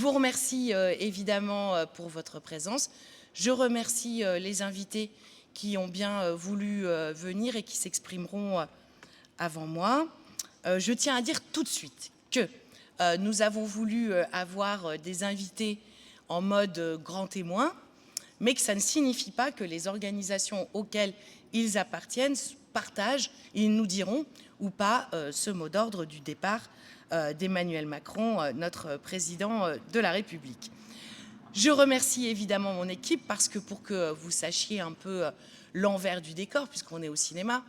Je vous remercie évidemment pour votre présence. Je remercie les invités qui ont bien voulu venir et qui s'exprimeront avant moi. Je tiens à dire tout de suite que nous avons voulu avoir des invités en mode grand témoin, mais que ça ne signifie pas que les organisations auxquelles ils appartiennent partagent, ils nous diront ou pas ce mot d'ordre du départ d'Emmanuel Macron, notre président de la République. Je remercie évidemment mon équipe parce que pour que vous sachiez un peu l'envers du décor, puisqu'on est au cinéma,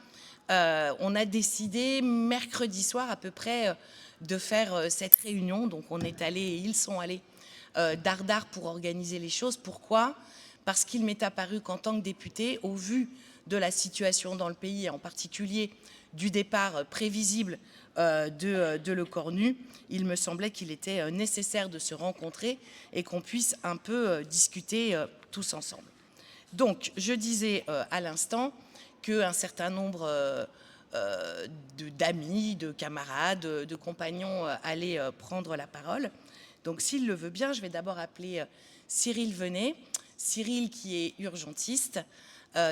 on a décidé mercredi soir à peu près de faire cette réunion. Donc on est allé, et ils sont allés dardard pour organiser les choses. Pourquoi ? Parce qu'il m'est apparu qu'en tant que député, au vu de la situation dans le pays, et en particulier du départ prévisible de Lecornu, il me semblait qu'il était nécessaire de se rencontrer et qu'on puisse un peu discuter tous ensemble. Donc, je disais à l'instant qu'un certain nombre d'amis, de camarades, de compagnons allaient prendre la parole. Donc, s'il le veut bien, je vais d'abord appeler Cyril Venet. Cyril, qui est urgentiste,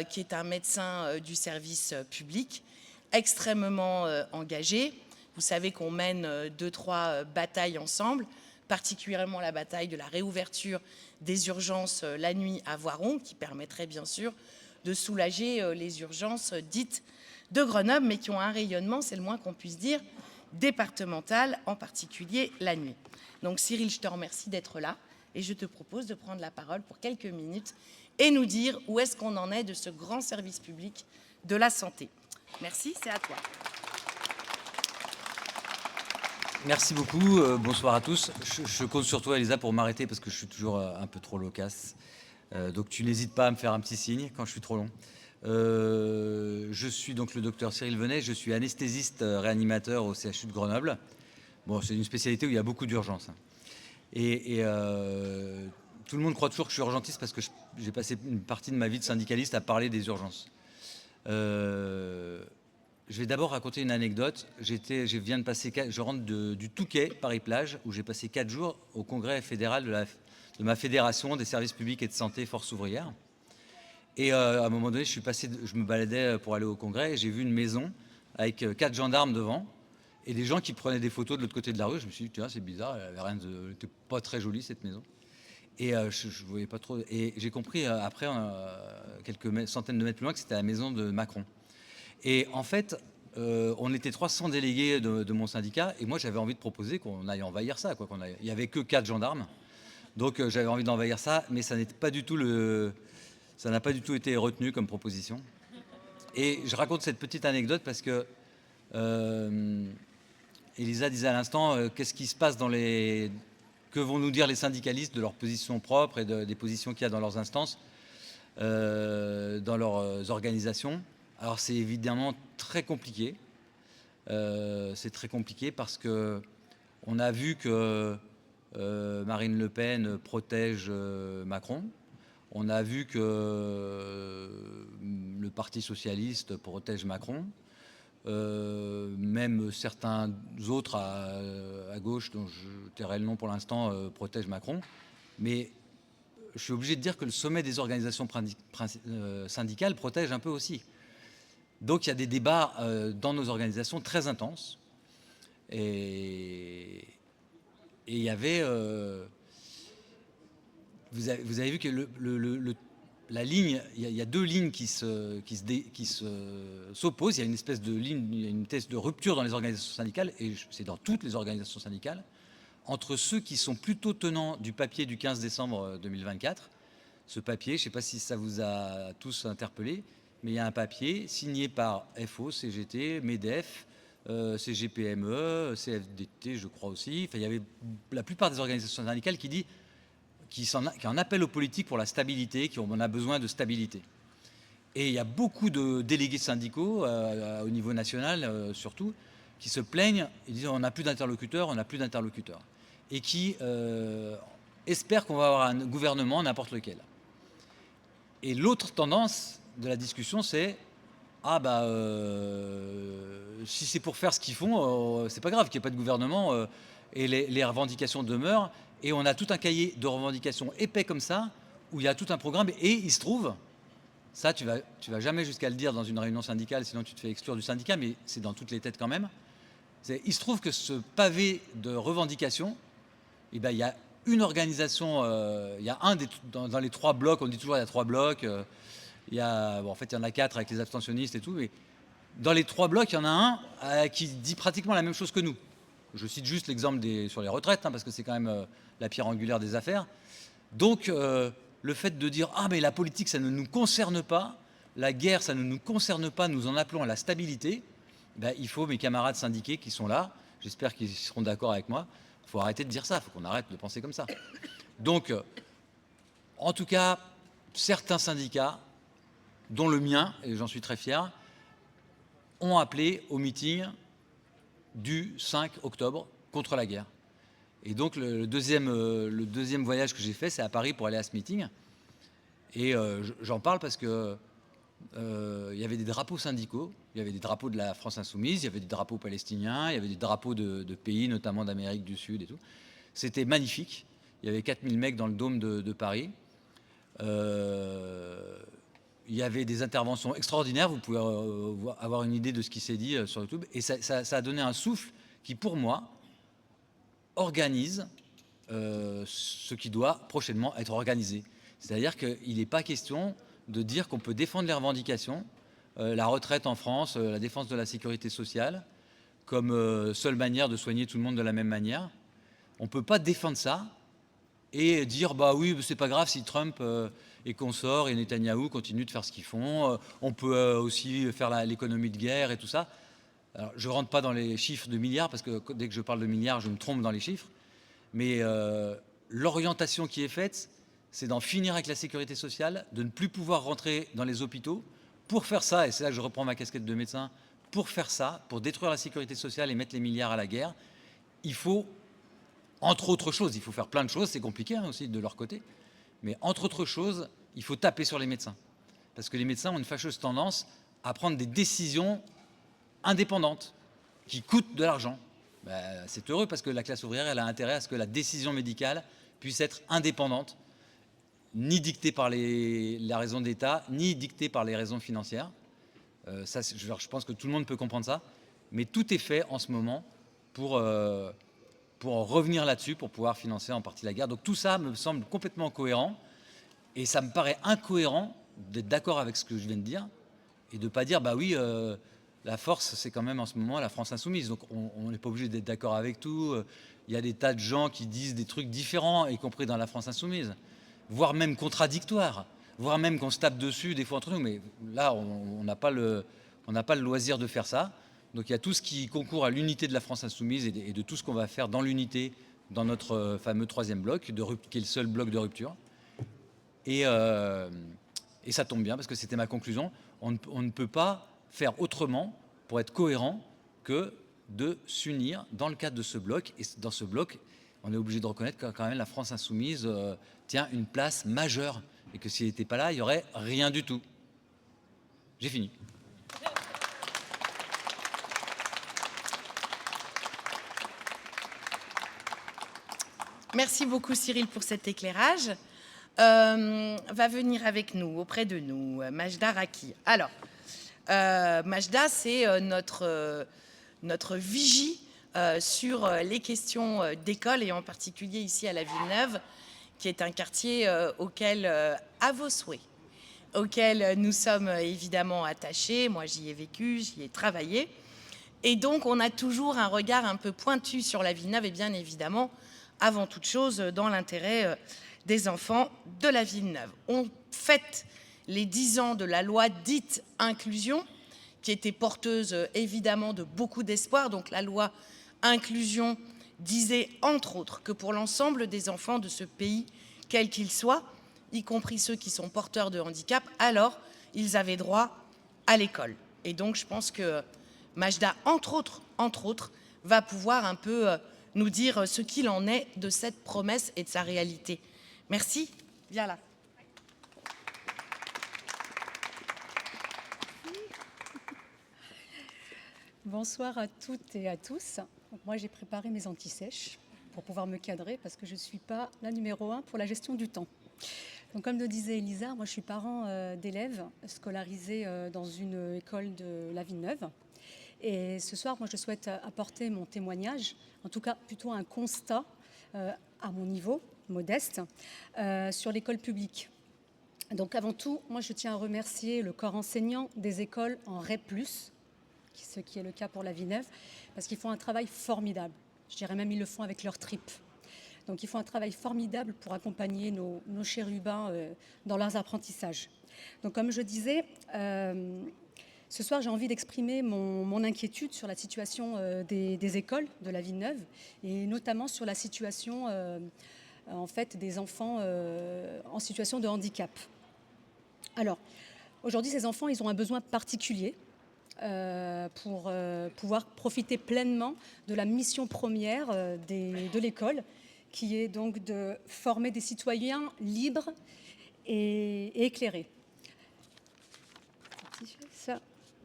qui est un médecin du service public, extrêmement engagé. Vous savez qu'on mène 2-3 batailles ensemble, particulièrement la bataille de la réouverture des urgences la nuit à Voiron, qui permettrait bien sûr de soulager les urgences dites de Grenoble, mais qui ont un rayonnement, c'est le moins qu'on puisse dire, départemental, en particulier la nuit. Donc Cyril, je te remercie d'être là et je te propose de prendre la parole pour quelques minutes et nous dire où est-ce qu'on en est de ce grand service public de la santé. Merci, c'est à toi. Merci beaucoup, bonsoir à tous. Je compte sur toi Elisa pour m'arrêter parce que je suis toujours un peu trop loquace. Donc tu n'hésites pas à me faire un petit signe quand je suis trop long. Je suis donc le docteur Cyril Venet, je suis anesthésiste réanimateur au CHU de Grenoble. Bon, c'est une spécialité où il y a beaucoup d'urgences. Et tout le monde croit toujours que je suis urgentiste parce que j'ai passé une partie de ma vie de syndicaliste à parler des urgences. Je vais d'abord raconter une anecdote. Je rentre du Touquet, Paris-Plage, où j'ai passé 4 jours au congrès fédéral de ma fédération des services publics et de santé Force ouvrière. Et à un moment donné, je me baladais pour aller au congrès et j'ai vu une maison avec 4 gendarmes devant et des gens qui prenaient des photos de l'autre côté de la rue. Je me suis dit, tiens, c'est bizarre, elle n'était pas très jolie cette maison. Et je voyais pas trop. Et j'ai compris après, quelques centaines de mètres plus loin, que c'était la maison de Macron. Et en fait, on était 300 délégués de mon syndicat et moi j'avais envie de proposer qu'on aille envahir ça. Il n'y avait que 4 gendarmes, donc j'avais envie d'envahir ça, mais ça n'a pas du tout été retenu comme proposition. Et je raconte cette petite anecdote parce que Elisa disait à l'instant, qu'est-ce qui se passe que vont nous dire les syndicalistes de leurs positions propres et des positions qu'il y a dans leurs instances, dans leurs organisations. Alors c'est évidemment très compliqué. C'est très compliqué parce que on a vu que Marine Le Pen protège Macron. On a vu que le Parti socialiste protège Macron. Même certains autres à gauche, dont je tairai le nom pour l'instant, protègent Macron. Mais je suis obligé de dire que le sommet des organisations syndicales protège un peu aussi. Donc il y a des débats dans nos organisations très intenses. Et il y avait... vous avez vu que la ligne, il y a 2 lignes qui s'opposent. Il y a une espèce de ligne, il y a une thèse de rupture dans les organisations syndicales, et c'est dans toutes les organisations syndicales, entre ceux qui sont plutôt tenants du papier du 15 décembre 2024. Ce papier, je ne sais pas si ça vous a tous interpellé, mais il y a un papier signé par FO, CGT, MEDEF, CGPME, CFDT, je crois aussi. Enfin, il y avait la plupart des organisations syndicales qui en appellent aux politiques pour la stabilité, qui en a besoin de stabilité. Et il y a beaucoup de délégués syndicaux, au niveau national surtout, qui se plaignent et disent on n'a plus d'interlocuteurs, et qui espèrent qu'on va avoir un gouvernement n'importe lequel. Et l'autre tendance de la discussion, c'est si c'est pour faire ce qu'ils font, c'est pas grave qu'il n'y ait pas de gouvernement. et les revendications demeurent. Et on a tout un cahier de revendications épais comme ça, où il y a tout un programme. Et il se trouve, ça tu vas jamais jusqu'à le dire dans une réunion syndicale, sinon tu te fais exclure du syndicat, mais c'est dans toutes les têtes quand même. Il se trouve que ce pavé de revendications, eh ben, il y a une organisation, il y a dans les 3 blocs, on dit toujours il y a 3 blocs, en fait il y en a 4 avec les abstentionnistes et tout, mais dans les 3 blocs, il y en a un qui dit pratiquement la même chose que nous. Je cite juste l'exemple sur les retraites, parce que c'est quand même la pierre angulaire des affaires. Donc, le fait de dire « Ah, mais la politique, ça ne nous concerne pas, la guerre, ça ne nous concerne pas, nous en appelons à la stabilité », ben, il faut mes camarades syndiqués qui sont là, j'espère qu'ils seront d'accord avec moi, il faut arrêter de dire ça, il faut qu'on arrête de penser comme ça. Donc, en tout cas, certains syndicats, dont le mien, et j'en suis très fier, ont appelé au meeting du 5 octobre contre la guerre. Et donc le deuxième voyage que j'ai fait, c'est à Paris pour aller à ce meeting. Et j'en parle parce que il y avait des drapeaux syndicaux, il y avait des drapeaux de la France insoumise, il y avait des drapeaux palestiniens, il y avait des drapeaux de pays, notamment d'Amérique du Sud et tout. C'était magnifique. Il y avait 4000 mecs dans le dôme de Paris. Il y avait des interventions extraordinaires. Vous pouvez avoir une idée de ce qui s'est dit sur YouTube. Et ça a donné un souffle qui, pour moi, organise ce qui doit prochainement être organisé. C'est-à-dire qu'il n'est pas question de dire qu'on peut défendre les revendications, la retraite en France, la défense de la sécurité sociale, comme seule manière de soigner tout le monde de la même manière. On ne peut pas défendre ça et dire bah oui, c'est pas grave si Trump et consorts et Netanyahou continuent de faire ce qu'ils font. On peut aussi faire l'économie de guerre et tout ça. Alors, je ne rentre pas dans les chiffres de milliards parce que dès que je parle de milliards, je me trompe dans les chiffres. Mais l'orientation qui est faite, c'est d'en finir avec la sécurité sociale, de ne plus pouvoir rentrer dans les hôpitaux. Pour faire ça, et c'est là que je reprends ma casquette de médecin, pour faire ça, pour détruire la sécurité sociale et mettre les milliards à la guerre, il faut, entre autres choses, il faut faire plein de choses, c'est compliqué aussi de leur côté, mais entre autres choses, il faut taper sur les médecins. Parce que les médecins ont une fâcheuse tendance à prendre des décisions indépendantes, qui coûtent de l'argent. Ben, c'est heureux parce que la classe ouvrière, elle a intérêt à ce que la décision médicale puisse être indépendante, ni dictée par la raison d'État, ni dictée par les raisons financières. Ça, je pense que tout le monde peut comprendre ça. Mais tout est fait en ce moment pour revenir là-dessus, pour pouvoir financer en partie la guerre. Donc tout ça me semble complètement cohérent. Et ça me paraît incohérent d'être d'accord avec ce que je viens de dire et de ne pas dire, bah oui, la force, c'est quand même en ce moment la France insoumise. Donc on n'est pas obligé d'être d'accord avec tout. Il y a des tas de gens qui disent des trucs différents, y compris dans la France insoumise, voire même contradictoires, voire même qu'on se tape dessus des fois entre nous. Mais là, on n'a pas le loisir de faire ça. Donc il y a tout ce qui concourt à l'unité de la France insoumise et de tout ce qu'on va faire dans l'unité, dans notre fameux 3e bloc, qui est le seul bloc de rupture. Et ça tombe bien parce que c'était ma conclusion. On ne peut pas faire autrement pour être cohérent que de s'unir dans le cadre de ce bloc. Et dans ce bloc, on est obligé de reconnaître que quand même la France insoumise tient une place majeure et que s'il n'était pas là, il n'y aurait rien du tout. J'ai fini. Merci beaucoup Cyril pour cet éclairage. Va venir avec nous, auprès de nous, Majda Raki. Alors, Majda, c'est notre vigie sur les questions d'école et en particulier ici à la Villeneuve, qui est un quartier auquel, à vos souhaits, auquel nous sommes évidemment attachés. Moi, j'y ai vécu, j'y ai travaillé. Et donc, on a toujours un regard un peu pointu sur la Villeneuve et bien évidemment, avant toute chose, dans l'intérêt des enfants de la Villeneuve. On fête les 10 ans de la loi dite inclusion, qui était porteuse évidemment de beaucoup d'espoir. Donc la loi inclusion disait entre autres que pour l'ensemble des enfants de ce pays, quels qu'ils soient, y compris ceux qui sont porteurs de handicap, alors ils avaient droit à l'école. Et donc je pense que Majda, entre autres, va pouvoir un peu nous dire ce qu'il en est de cette promesse et de sa réalité. Merci. Viens là. Bonsoir à toutes et à tous. Donc moi, j'ai préparé mes anti-sèches pour pouvoir me cadrer parce que je ne suis pas la numéro 1 pour la gestion du temps. Donc, comme le disait Elisa, moi, je suis parent d'élèves scolarisés dans une école de la Villeneuve. Et ce soir, moi, je souhaite apporter mon témoignage, en tout cas plutôt un constat à mon niveau, modeste, sur l'école publique. Donc, avant tout, moi, je tiens à remercier le corps enseignant des écoles en REP+, ce qui est le cas pour la Villeneuve, parce qu'ils font un travail formidable. Je dirais même ils le font avec leur tripes. Donc ils font un travail formidable pour accompagner nos chérubins dans leurs apprentissages. Donc comme je disais, ce soir j'ai envie d'exprimer mon inquiétude sur la situation des écoles de la Villeneuve et notamment sur la situation en fait, des enfants en situation de handicap. Alors, aujourd'hui ces enfants ils ont un besoin particulier pour pouvoir profiter pleinement de la mission première de l'école, qui est donc de former des citoyens libres et éclairés.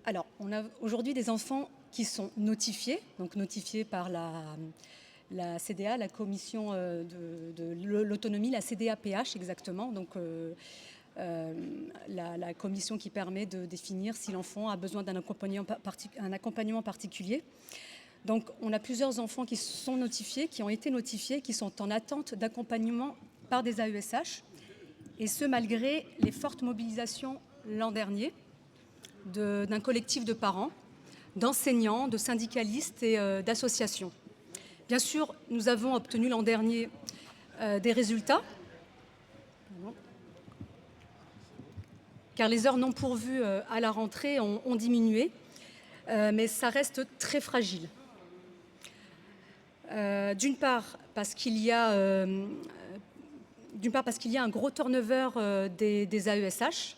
Alors, on a aujourd'hui des enfants qui sont notifiés, donc notifiés par la CDA, la commission de l'autonomie, la CDAPH exactement, donc la commission qui permet de définir si l'enfant a besoin d'un accompagnement particulier. Donc on a plusieurs enfants qui sont notifiés, qui ont été notifiés, qui sont en attente d'accompagnement par des AESH, et ce malgré les fortes mobilisations l'an dernier d'un collectif de parents, d'enseignants, de syndicalistes et d'associations. Bien sûr, nous avons obtenu l'an dernier des résultats, car les heures non pourvues à la rentrée ont diminué, mais ça reste très fragile. D'une part parce qu'il y a un gros turnover des AESH,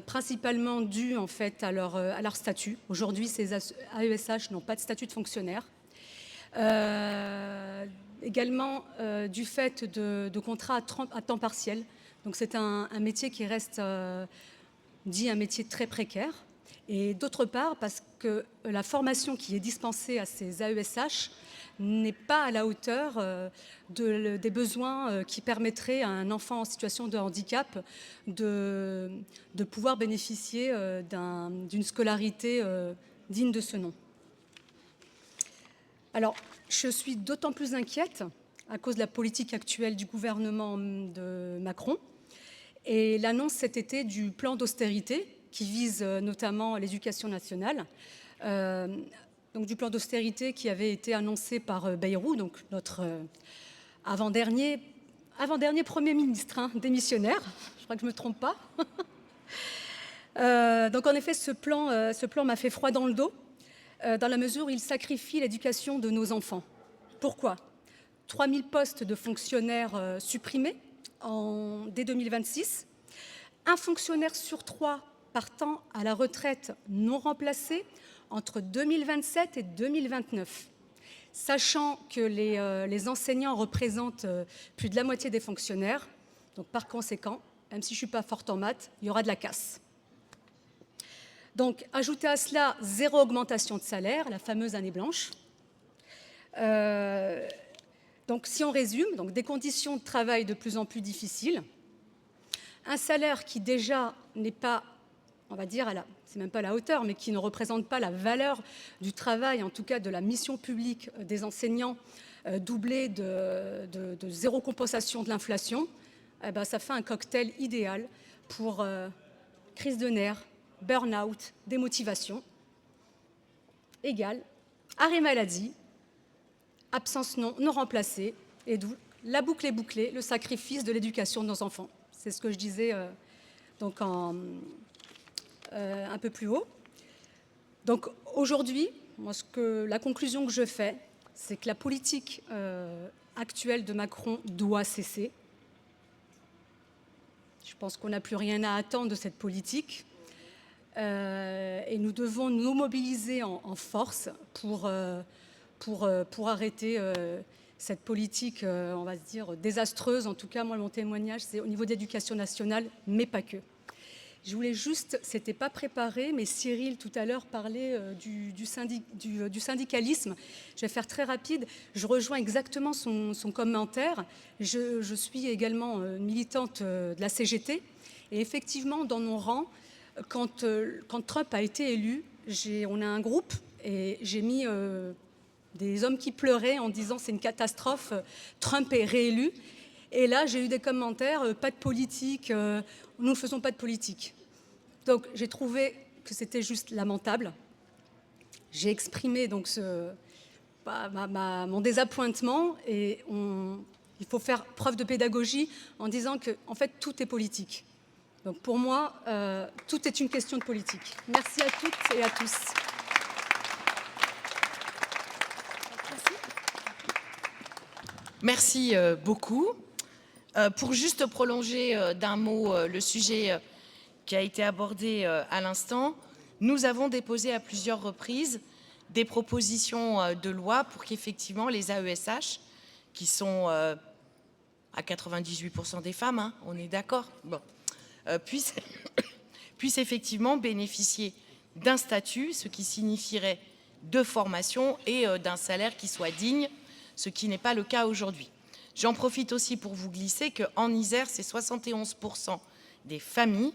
principalement dû en fait à leur statut. Aujourd'hui, ces AESH n'ont pas de statut de fonctionnaire. Également du fait de contrats à temps partiel. Donc c'est un métier qui reste dit un métier très précaire. Et d'autre part, parce que la formation qui est dispensée à ces AESH n'est pas à la hauteur des besoins qui permettraient à un enfant en situation de handicap de pouvoir bénéficier d'une scolarité digne de ce nom. Alors, je suis d'autant plus inquiète à cause de la politique actuelle du gouvernement de Macron et l'annonce cet été du plan d'austérité qui vise notamment l'éducation nationale. Donc du plan d'austérité qui avait été annoncé par Bayrou, donc notre avant-dernier Premier ministre démissionnaire, je crois que je ne me trompe pas. Donc en effet, ce plan m'a fait froid dans le dos, dans la mesure où il sacrifie l'éducation de nos enfants. Pourquoi ? 3000 postes de fonctionnaires supprimés dès 2026, un fonctionnaire sur 3 partant à la retraite non remplacé entre 2027 et 2029, sachant que les enseignants représentent plus de la moitié des fonctionnaires. Donc par conséquent, même si je ne suis pas forte en maths, il y aura de la casse. Donc ajoutez à cela 0 augmentation de salaire, la fameuse année blanche. Donc si on résume, donc des conditions de travail de plus en plus difficiles, un salaire qui déjà n'est pas, on va dire, c'est même pas à la hauteur, mais qui ne représente pas la valeur du travail, en tout cas de la mission publique des enseignants, doublé de 0 compensation de l'inflation, ça fait un cocktail idéal pour crise de nerfs, burn-out, démotivation, égale arrêt maladie, absence non remplacée, et d'où la boucle est bouclée, le sacrifice de l'éducation de nos enfants. C'est ce que je disais donc un peu plus haut. Donc aujourd'hui, la conclusion que je fais, c'est que la politique actuelle de Macron doit cesser. Je pense qu'on n'a plus rien à attendre de cette politique. Et nous devons nous mobiliser en force pour arrêter cette politique, on va se dire, désastreuse. En tout cas, moi, mon témoignage, c'est au niveau de l'éducation nationale, mais pas que. Je voulais juste, c'était pas préparé, mais Cyril tout à l'heure parlait du syndicalisme. Je vais faire très rapide. Je rejoins exactement son commentaire. Je suis également militante de la CGT. Et effectivement, dans nos rangs, quand Trump a été élu, on a un groupe et j'ai mis des hommes qui pleuraient en disant c'est une catastrophe, Trump est réélu. Et là, j'ai eu des commentaires, pas de politique, nous ne faisons pas de politique. Donc, j'ai trouvé que c'était juste lamentable. J'ai exprimé donc mon désappointement et il faut faire preuve de pédagogie en disant que, en fait, tout est politique. Donc, pour moi, tout est une question de politique. Merci à toutes et à tous. Merci beaucoup. Pour juste prolonger d'un mot le sujet qui a été abordé à l'instant, nous avons déposé à plusieurs reprises des propositions de loi pour qu'effectivement les AESH, qui sont à 98% des femmes, hein, on est d'accord, bon, puissent effectivement bénéficier d'un statut, ce qui signifierait de formation et d'un salaire qui soit digne, ce qui n'est pas le cas aujourd'hui. J'en profite aussi pour vous glisser qu'en Isère, c'est 71% des familles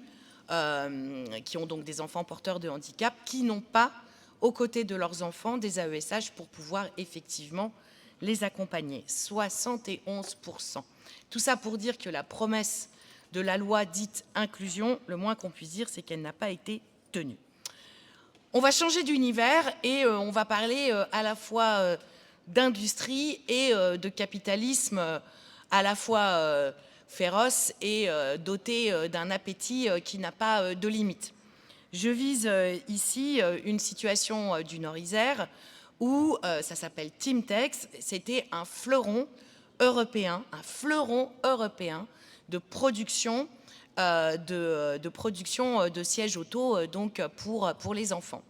qui ont donc des enfants porteurs de handicap qui n'ont pas, aux côtés de leurs enfants, des AESH pour pouvoir effectivement les accompagner. 71%. Tout ça pour dire que la promesse de la loi dite inclusion, le moins qu'on puisse dire, c'est qu'elle n'a pas été tenue. On va changer d'univers et on va parler à la fois d'industrie et de capitalisme à la fois féroce et doté d'un appétit qui n'a pas de limite. Je vise ici une situation du Nord-Isère où ça s'appelle Timtex, c'était un fleuron européen de production de sièges auto donc pour les enfants.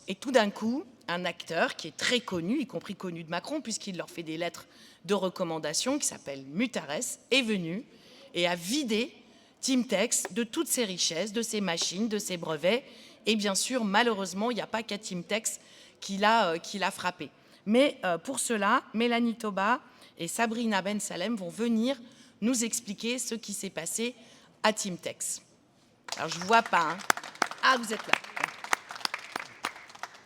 Et tout d'un coup, un acteur qui est très connu, y compris connu de Macron, puisqu'il leur fait des lettres de recommandation, qui s'appelle Mutares, est venu et a vidé Timtex de toutes ses richesses, de ses machines, de ses brevets. Et bien sûr, malheureusement, il n'y a pas qu'à Timtex qui l'a frappé. Mais pour cela, Mélanie Toba et Sabrina Ben Salem vont venir nous expliquer ce qui s'est passé à Timtex. Alors, je ne vous vois pas. Hein. Ah, vous êtes là.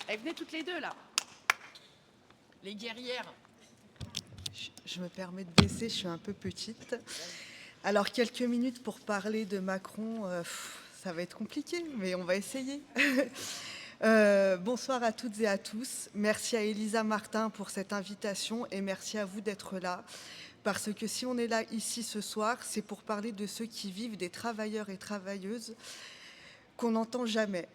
Elles venaient toutes les deux, là. Les guerrières. Je me permets de baisser, je suis un peu petite. Alors, quelques minutes pour parler de Macron, ça va être compliqué, mais on va essayer. Bonsoir à toutes et à tous. Merci à Elisa Martin pour cette invitation et merci à vous d'être là. Parce que si on est là ici ce soir, c'est pour parler de ceux qui vivent, des travailleurs et travailleuses qu'on n'entend jamais.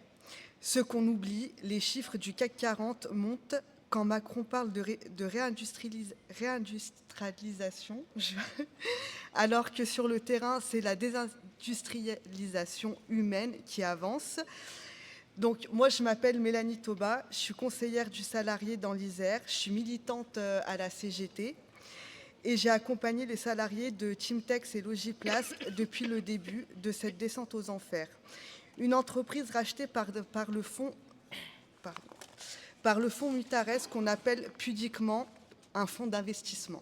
Ceux qu'on oublie, les chiffres du CAC 40 montent quand Macron parle de réindustrialisation, alors que sur le terrain, c'est la désindustrialisation humaine qui avance. Donc, moi, je m'appelle Mélanie Toba, je suis conseillère du salarié dans l'Isère, je suis militante à la CGT et j'ai accompagné les salariés de Timtex et Logiplace depuis le début de cette descente aux enfers. Une entreprise rachetée par le fonds Mutares qu'on appelle pudiquement un fonds d'investissement.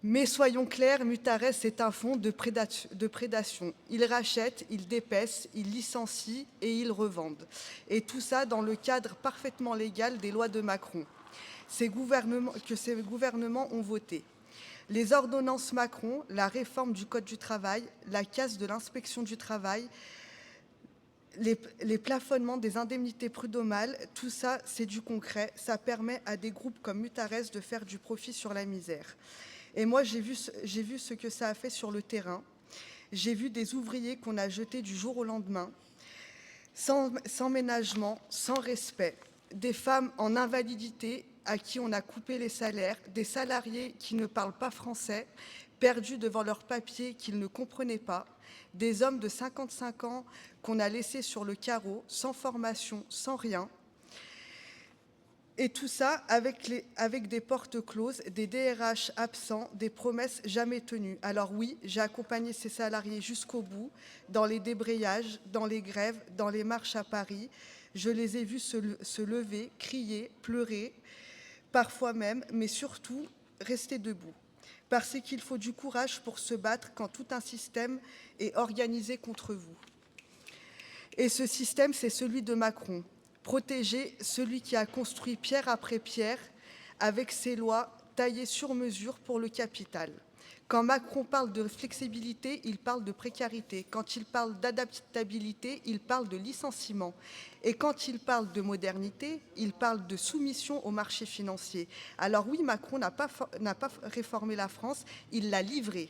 Mais soyons clairs, Mutares est un fonds de prédation. Il rachète, il dépèce, il licencie et il revendent. Et tout ça dans le cadre parfaitement légal des lois de Macron, que ces gouvernements ont voté. Les ordonnances Macron, la réforme du Code du travail, la casse de l'inspection du travail, les plafonnements des indemnités prud'homales, tout ça, c'est du concret. Ça permet à des groupes comme Mutares de faire du profit sur la misère. Et moi, j'ai vu ce que ça a fait sur le terrain. J'ai vu des ouvriers qu'on a jetés du jour au lendemain, sans ménagement, sans respect, des femmes en invalidité à qui on a coupé les salaires, des salariés qui ne parlent pas français, perdus devant leurs papiers qu'ils ne comprenaient pas, des hommes de 55 ans qu'on a laissés sur le carreau, sans formation, sans rien. Et tout ça avec des portes closes, des DRH absents, des promesses jamais tenues. Alors oui, j'ai accompagné ces salariés jusqu'au bout, dans les débrayages, dans les grèves, dans les marches à Paris. Je les ai vus se lever, crier, pleurer, parfois même, mais surtout rester debout. Parce qu'il faut du courage pour se battre quand tout un système est organisé contre vous. Et ce système, c'est celui de Macron. Protéger celui qui a construit pierre après pierre avec ses lois taillées sur mesure pour le capital. Quand Macron parle de flexibilité, il parle de précarité. Quand il parle d'adaptabilité, il parle de licenciement. Et quand il parle de modernité, il parle de soumission au marché financier. Alors oui, Macron n'a pas réformé la France, il l'a livrée.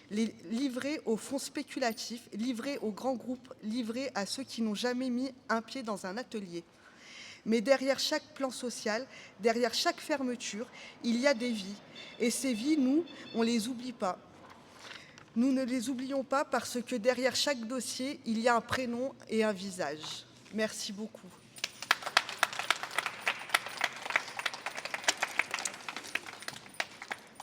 Livré aux fonds spéculatifs, livré aux grands groupes, livré à ceux qui n'ont jamais mis un pied dans un atelier. Mais derrière chaque plan social, derrière chaque fermeture, il y a des vies. Et ces vies, nous, on ne les oublie pas. Nous ne les oublions pas parce que derrière chaque dossier, il y a un prénom et un visage. Merci beaucoup.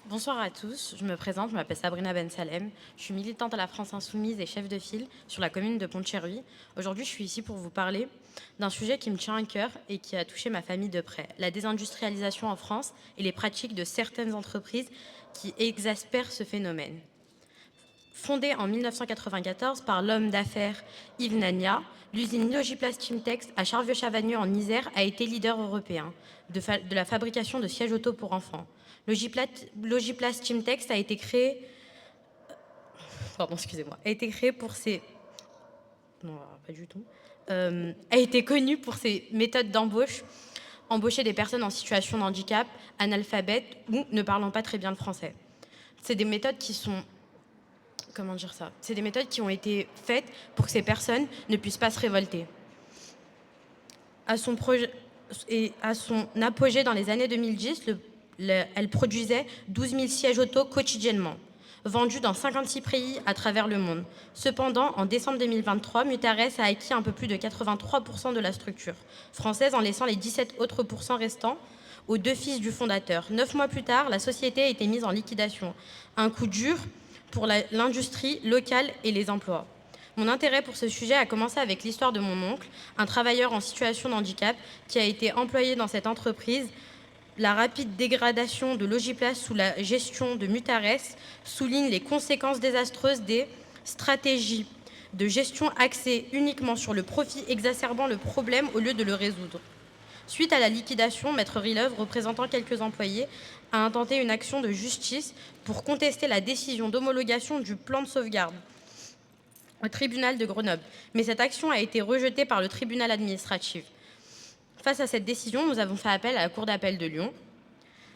Bonsoir à tous, je me présente, je m'appelle Sabrina Ben Salem, je suis militante à la France Insoumise et chef de file sur la commune de Pont-de-Cherruy. Aujourd'hui, je suis ici pour vous parler d'un sujet qui me tient à cœur et qui a touché ma famille de près, la désindustrialisation en France et les pratiques de certaines entreprises qui exaspèrent ce phénomène. Fondée en 1994 par l'homme d'affaires Yves Nania, l'usine Logiplas Chimtex à Charvieux-Chavagneux en Isère a été leader européen de la fabrication de sièges auto pour enfants. Logiplas Chimtex a été créé... a été créé pour ses... Non, pas du tout. A été connu pour ses méthodes d'embauche, embaucher des personnes en situation de handicap, analphabètes ou ne parlant pas très bien le français. C'est des méthodes qui sont... Comment dire ça ? C'est des méthodes qui ont été faites pour que ces personnes ne puissent pas se révolter. À son apogée dans les années 2010, elle produisait 12 000 sièges auto quotidiennement, vendus dans 56 pays à travers le monde. Cependant, en décembre 2023, Mutares a acquis un peu plus de 83% de la structure française en laissant les 17 autres % restants aux deux fils du fondateur. 9 mois plus tard, la société a été mise en liquidation. Un coup dur pour l'industrie locale et les emplois. Mon intérêt pour ce sujet a commencé avec l'histoire de mon oncle, un travailleur en situation de handicap qui a été employé dans cette entreprise. La rapide dégradation de Logiplas sous la gestion de Mutares souligne les conséquences désastreuses des stratégies de gestion axées uniquement sur le profit, exacerbant le problème au lieu de le résoudre. Suite à la liquidation, Maître Rileuve, représentant quelques employés, a intenté une action de justice pour contester la décision d'homologation du plan de sauvegarde au tribunal de Grenoble. Mais cette action a été rejetée par le tribunal administratif. Face à cette décision, nous avons fait appel à la Cour d'appel de Lyon.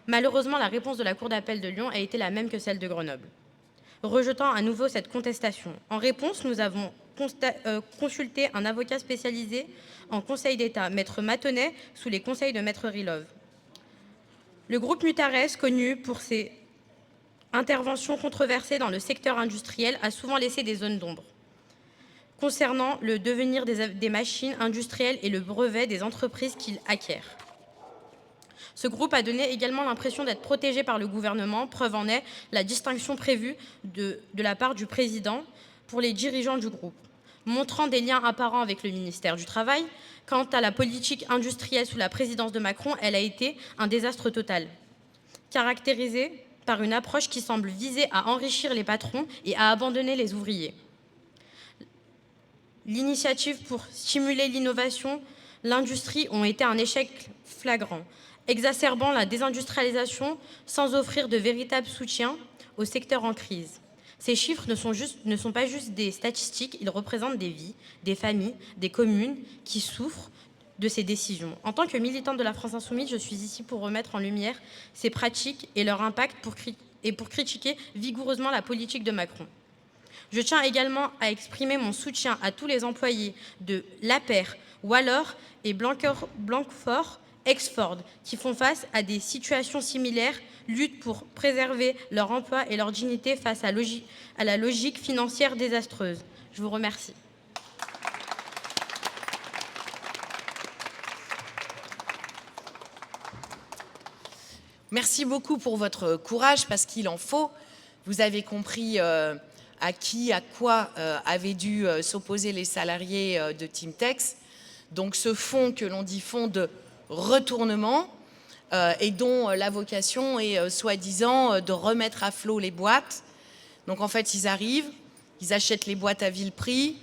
Malheureusement, la réponse de la Cour d'appel de Lyon a été la même que celle de Grenoble, rejetant à nouveau cette contestation. En réponse, nous avons consulté un avocat spécialisé en Conseil d'État, Maître Matonnet, sous les conseils de Maître Rileuve. Le groupe Mutares, connu pour ses interventions controversées dans le secteur industriel, a souvent laissé des zones d'ombre concernant le devenir des machines industrielles et le brevet des entreprises qu'il acquiert. Ce groupe a donné également l'impression d'être protégé par le gouvernement. Preuve en est la distinction prévue de la part du président pour les dirigeants du groupe, montrant des liens apparents avec le ministère du Travail. Quant à la politique industrielle sous la présidence de Macron, elle a été un désastre total, caractérisé par une approche qui semble viser à enrichir les patrons et à abandonner les ouvriers. L'initiative pour stimuler l'innovation, l'industrie ont été un échec flagrant, exacerbant la désindustrialisation sans offrir de véritable soutien au secteur en crise. Ces chiffres ne sont pas juste des statistiques, ils représentent des vies, des familles, des communes qui souffrent de ces décisions. En tant que militante de la France Insoumise, je suis ici pour remettre en lumière ces pratiques et leur impact pour critiquer vigoureusement la politique de Macron. Je tiens également à exprimer mon soutien à tous les employés de l'APER, Wallor et Blanquefort, ex-Ford, qui font face à des situations similaires, luttent pour préserver leur emploi et leur dignité face à la logique financière désastreuse. Je vous remercie. Merci beaucoup pour votre courage, parce qu'il en faut. Vous avez compris à qui, à quoi avaient dû s'opposer les salariés de Teamtex. Donc ce fonds que l'on dit fonds de retournement et dont la vocation est soi-disant de remettre à flot les boîtes. Donc en fait, ils arrivent, ils achètent les boîtes à vil prix.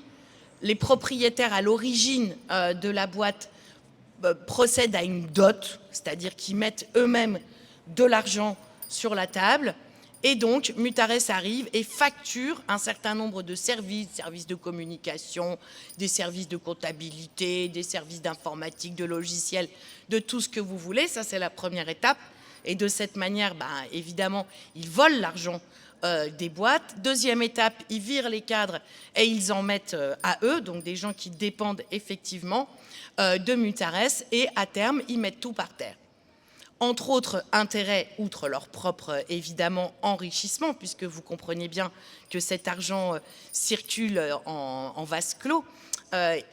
Les propriétaires à l'origine de la boîte procèdent à une dot, c'est-à-dire qu'ils mettent eux-mêmes de l'argent sur la table. Et donc, Mutares arrive et facture un certain nombre de services de communication, des services de comptabilité, des services d'informatique, de logiciels, de tout ce que vous voulez. Ça, c'est la première étape. Et de cette manière, évidemment, ils volent l'argent des boîtes. Deuxième étape, ils virent les cadres et ils en mettent à eux, donc des gens qui dépendent effectivement de Mutares. Et à terme, ils mettent tout par terre. Entre autres intérêts, outre leur propre, évidemment, enrichissement, puisque vous comprenez bien que cet argent circule en vase clos,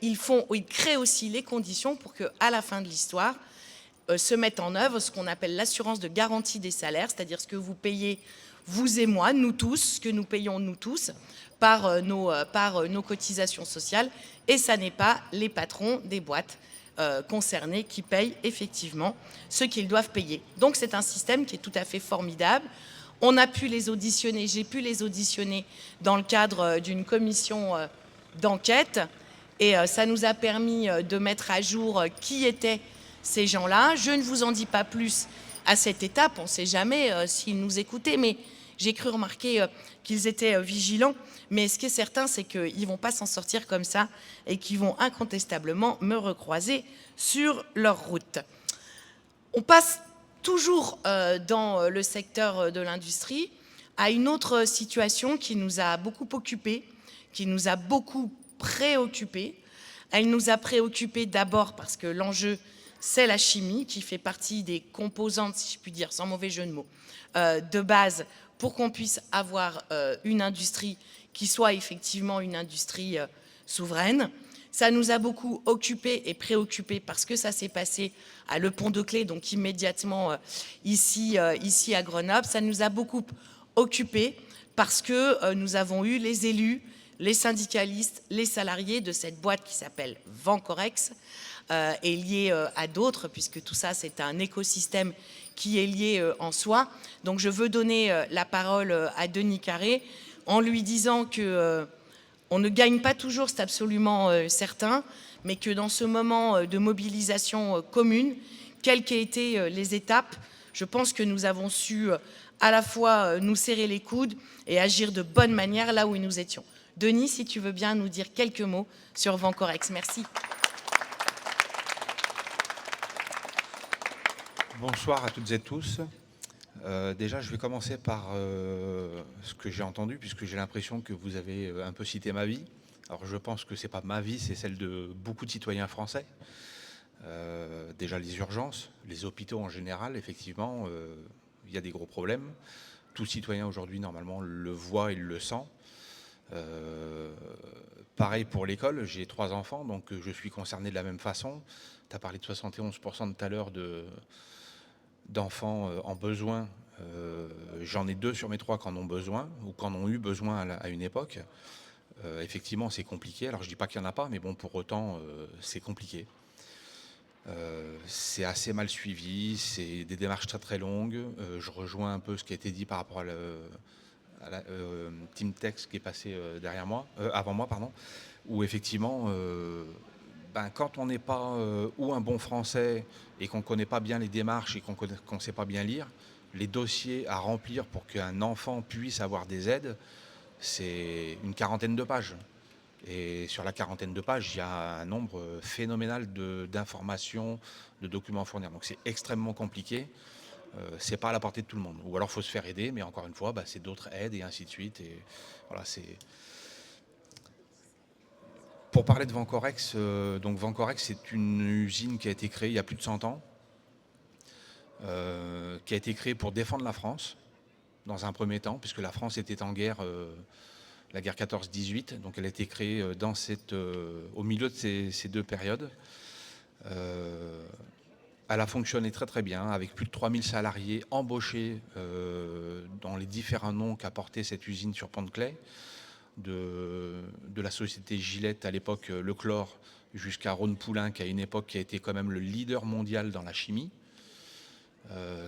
ils créent aussi les conditions pour qu'à la fin de l'histoire, se mette en œuvre ce qu'on appelle l'assurance de garantie des salaires, c'est-à-dire ce que vous payez, vous et moi, nous tous, ce que nous payons nous tous, par nos cotisations sociales, et ça n'est pas les patrons des boîtes concernés qui payent effectivement ce qu'ils doivent payer. Donc c'est un système qui est tout à fait formidable. On a pu les auditionner, j'ai pu les auditionner dans le cadre d'une commission d'enquête, et ça nous a permis de mettre à jour qui étaient ces gens-là. Je ne vous en dis pas plus à cette étape, on ne sait jamais s'ils nous écoutaient, mais j'ai cru remarquer qu'ils étaient vigilants. Mais ce qui est certain, c'est qu'ils ne vont pas s'en sortir comme ça et qu'ils vont incontestablement me recroiser sur leur route. On passe toujours dans le secteur de l'industrie à une autre situation qui nous a beaucoup occupés, qui nous a beaucoup préoccupés. Elle nous a préoccupés d'abord parce que l'enjeu, c'est la chimie, qui fait partie des composantes, si je puis dire, sans mauvais jeu de mots, de base pour qu'on puisse avoir une industrie qui soit effectivement une industrie souveraine. Ça nous a beaucoup occupés et préoccupés parce que ça s'est passé à Le Pont-de-Claix, donc immédiatement ici à Grenoble. Ça nous a beaucoup occupés parce que nous avons eu les élus, les syndicalistes, les salariés de cette boîte qui s'appelle Vencorex, et lié à d'autres, puisque tout ça, c'est un écosystème qui est lié en soi. Donc je veux donner la parole à Denis Carré en lui disant que on ne gagne pas toujours, c'est absolument certain, mais que dans ce moment de mobilisation commune, quelles qu'aient été les étapes, je pense que nous avons su à la fois nous serrer les coudes et agir de bonne manière là où nous étions. Denis, si tu veux bien nous dire quelques mots sur Vencorex. Merci. Bonsoir à toutes et tous. Déjà, je vais commencer par ce que j'ai entendu, puisque j'ai l'impression que vous avez un peu cité ma vie. Alors, je pense que ce n'est pas ma vie, c'est celle de beaucoup de citoyens français. Déjà, les urgences, les hôpitaux en général, effectivement, il y a des gros problèmes. Tout citoyen aujourd'hui, normalement, le voit et le sent. Pareil pour l'école, j'ai 3 enfants, donc je suis concerné de la même façon. Tu as parlé de 71% tout à l'heure d'enfants en besoin. J'en ai 2 sur mes 3 qui en ont besoin, ou qui en ont eu besoin à une époque. Effectivement, c'est compliqué. Alors, je ne dis pas qu'il n'y en a pas, mais bon, pour autant, c'est compliqué. C'est assez mal suivi, c'est des démarches très très longues. Je rejoins un peu ce qui a été dit par rapport à la Teamtex qui est passé avant moi, où effectivement, quand on n'est pas ou un bon français et qu'on ne connaît pas bien les démarches et qu'on ne sait pas bien lire, les dossiers à remplir pour qu'un enfant puisse avoir des aides, c'est une 40aine de pages. Et sur la 40aine de pages, il y a un nombre phénoménal d'informations, de documents à fournir. Donc c'est extrêmement compliqué. C'est pas à la portée de tout le monde. Ou alors il faut se faire aider, mais encore une fois, c'est d'autres aides et ainsi de suite. Et voilà, c'est... Pour parler de Vencorex, donc Vencorex, c'est une usine qui a été créée il y a plus de 100 ans, qui a été créée pour défendre la France, dans un premier temps, puisque la France était en guerre, la guerre 14-18, donc elle a été créée au milieu de ces 2 périodes. Elle a fonctionné très très bien, avec plus de 3000 salariés embauchés dans les différents noms qu'a porté cette usine sur Pont-de-Clay, de la société Gillette à l'époque Lechlore, jusqu'à Rhône-Poulain, qui à une époque qui a été quand même le leader mondial dans la chimie,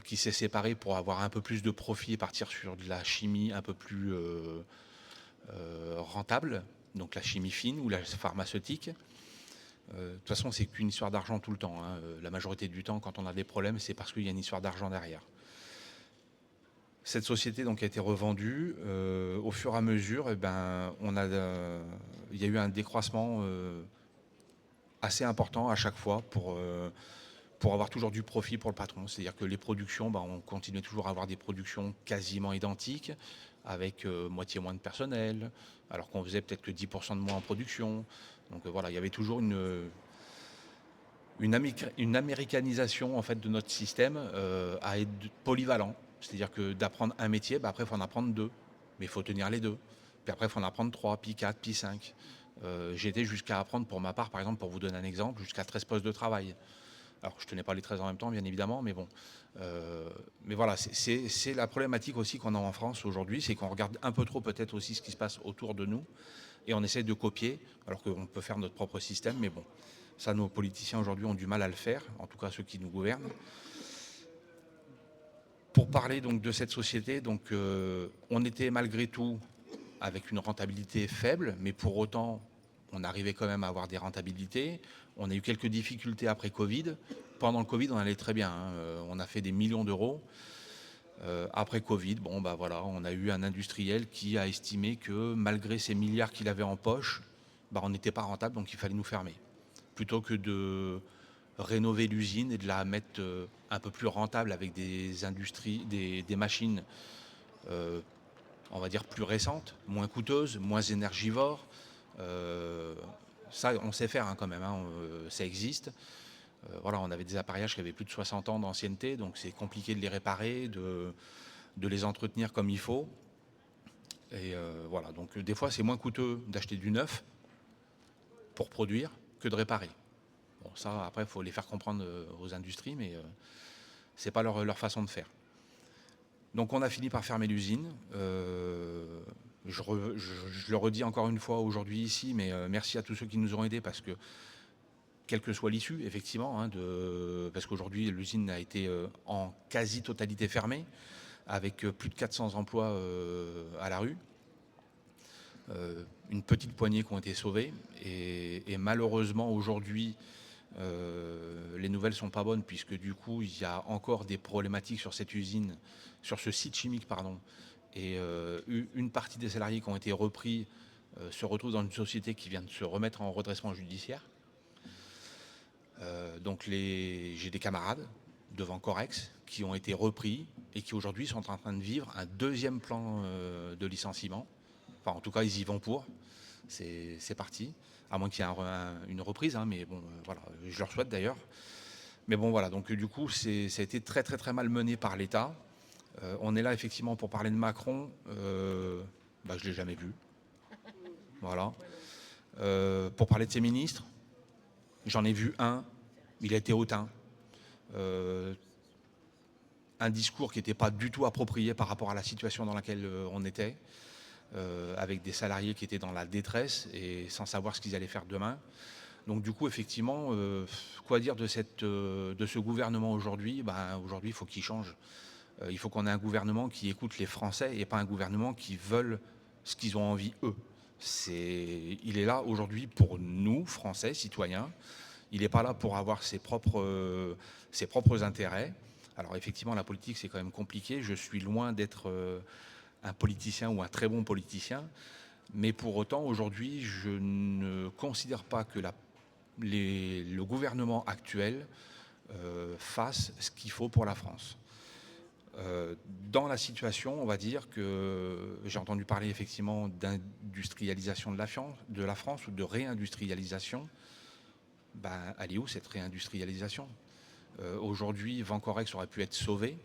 qui s'est séparé pour avoir un peu plus de profit et partir sur de la chimie un peu plus rentable, donc la chimie fine ou la pharmaceutique. De toute façon, c'est qu'une histoire d'argent tout le temps, hein. La majorité du temps, quand on a des problèmes, c'est parce qu'il y a une histoire d'argent derrière. Cette société donc, a été revendue. Au fur et à mesure, il y a eu un décroissement assez important à chaque fois pour avoir toujours du profit pour le patron. C'est-à-dire que les productions, on continuait toujours à avoir des productions quasiment identiques, avec moitié moins de personnel, alors qu'on faisait peut-être que 10% de moins en production. Donc voilà, il y avait toujours une américanisation en fait, de notre système à être polyvalent. C'est-à-dire que d'apprendre un métier, après il faut en apprendre 2, mais il faut tenir les 2. Puis après il faut en apprendre 3, puis 4, puis 5. J'ai été jusqu'à apprendre pour ma part, par exemple, pour vous donner un exemple, jusqu'à 13 postes de travail. Alors je ne tenais pas les 13 en même temps, bien évidemment, mais bon. Mais voilà, c'est la problématique aussi qu'on a en France aujourd'hui, c'est qu'on regarde un peu trop peut-être aussi ce qui se passe autour de nous, et on essaie de copier, alors qu'on peut faire notre propre système, mais bon, ça nos politiciens aujourd'hui ont du mal à le faire, en tout cas ceux qui nous gouvernent. Pour parler donc de cette société, donc, on était malgré tout avec une rentabilité faible, mais pour autant, on arrivait quand même à avoir des rentabilités. On a eu quelques difficultés après Covid. Pendant le Covid, on allait très bien, hein. On a fait des millions d'euros. Après Covid, voilà, on a eu un industriel qui a estimé que malgré ces milliards qu'il avait en poche, on n'était pas rentable, donc il fallait nous fermer. Plutôt que de rénover l'usine et de la mettre un peu plus rentable avec des industries, des machines, on va dire plus récentes, moins coûteuses, moins énergivores. Ça, on sait faire hein, quand même, hein, ça existe. Voilà, on avait des appareillages qui avaient plus de 60 ans d'ancienneté, donc c'est compliqué de les réparer, de les entretenir comme il faut. Et voilà, donc des fois c'est moins coûteux d'acheter du neuf pour produire que de réparer. Bon, ça, après, il faut les faire comprendre aux industries, mais c'est pas leur façon de faire. Donc on a fini par fermer l'usine. Je le redis encore une fois aujourd'hui ici, mais merci à tous ceux qui nous ont aidés parce que, quelle que soit l'issue, effectivement, hein, parce qu'aujourd'hui l'usine a été en quasi-totalité fermée, avec plus de 400 emplois à la rue. Une petite poignée qui ont été sauvés. Et malheureusement aujourd'hui, les nouvelles ne sont pas bonnes puisque du coup il y a encore des problématiques sur cette usine, sur ce site chimique pardon, et une partie des salariés qui ont été repris se retrouvent dans une société qui vient de se remettre en redressement judiciaire. Donc j'ai des camarades devant Corex qui ont été repris et qui aujourd'hui sont en train de vivre un deuxième plan de licenciement. Enfin en tout cas ils y vont pour, c'est parti. À moins qu'il y ait une reprise, hein, mais bon, voilà, je leur souhaite d'ailleurs. Mais bon, voilà, donc du coup, ça a été très, très, très mal mené par l'État. On est là, effectivement, pour parler de Macron. Je ne l'ai jamais vu. Voilà. Pour parler de ses ministres, j'en ai vu un. Il a été hautain. Un discours qui n'était pas du tout approprié par rapport à la situation dans laquelle on était. Avec des salariés qui étaient dans la détresse et sans savoir ce qu'ils allaient faire demain. Donc du coup, effectivement, quoi dire de ce gouvernement aujourd'hui ? Aujourd'hui, il faut qu'il change. Il faut qu'on ait un gouvernement qui écoute les Français et pas un gouvernement qui veut ce qu'ils ont envie, eux. Il est là aujourd'hui pour nous, Français, citoyens. Il n'est pas là pour avoir ses propres intérêts. Alors effectivement, la politique, c'est quand même compliqué. Je suis loin d'être un politicien ou un très bon politicien, mais pour autant, aujourd'hui, je ne considère pas que le gouvernement actuel fasse ce qu'il faut pour la France. Dans la situation, on va dire que j'ai entendu parler effectivement d'industrialisation de la France ou de réindustrialisation. Elle est où cette réindustrialisation ? Aujourd'hui, Vancorex aurait pu être sauvé.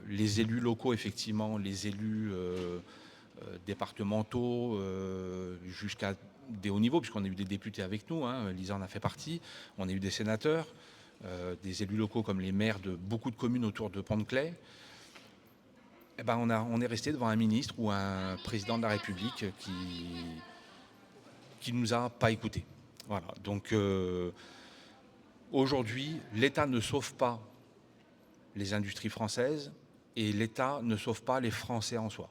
Les élus locaux, effectivement, les élus départementaux, jusqu'à des hauts niveaux, puisqu'on a eu des députés avec nous, hein, Lisa en a fait partie, on a eu des sénateurs, des élus locaux comme les maires de beaucoup de communes autour de Pont-de-Clay, eh ben on est resté devant un ministre ou un président de la République qui ne nous a pas écoutés. Voilà. Donc aujourd'hui, l'État ne sauve pas les industries françaises et l'État ne sauve pas les Français en soi.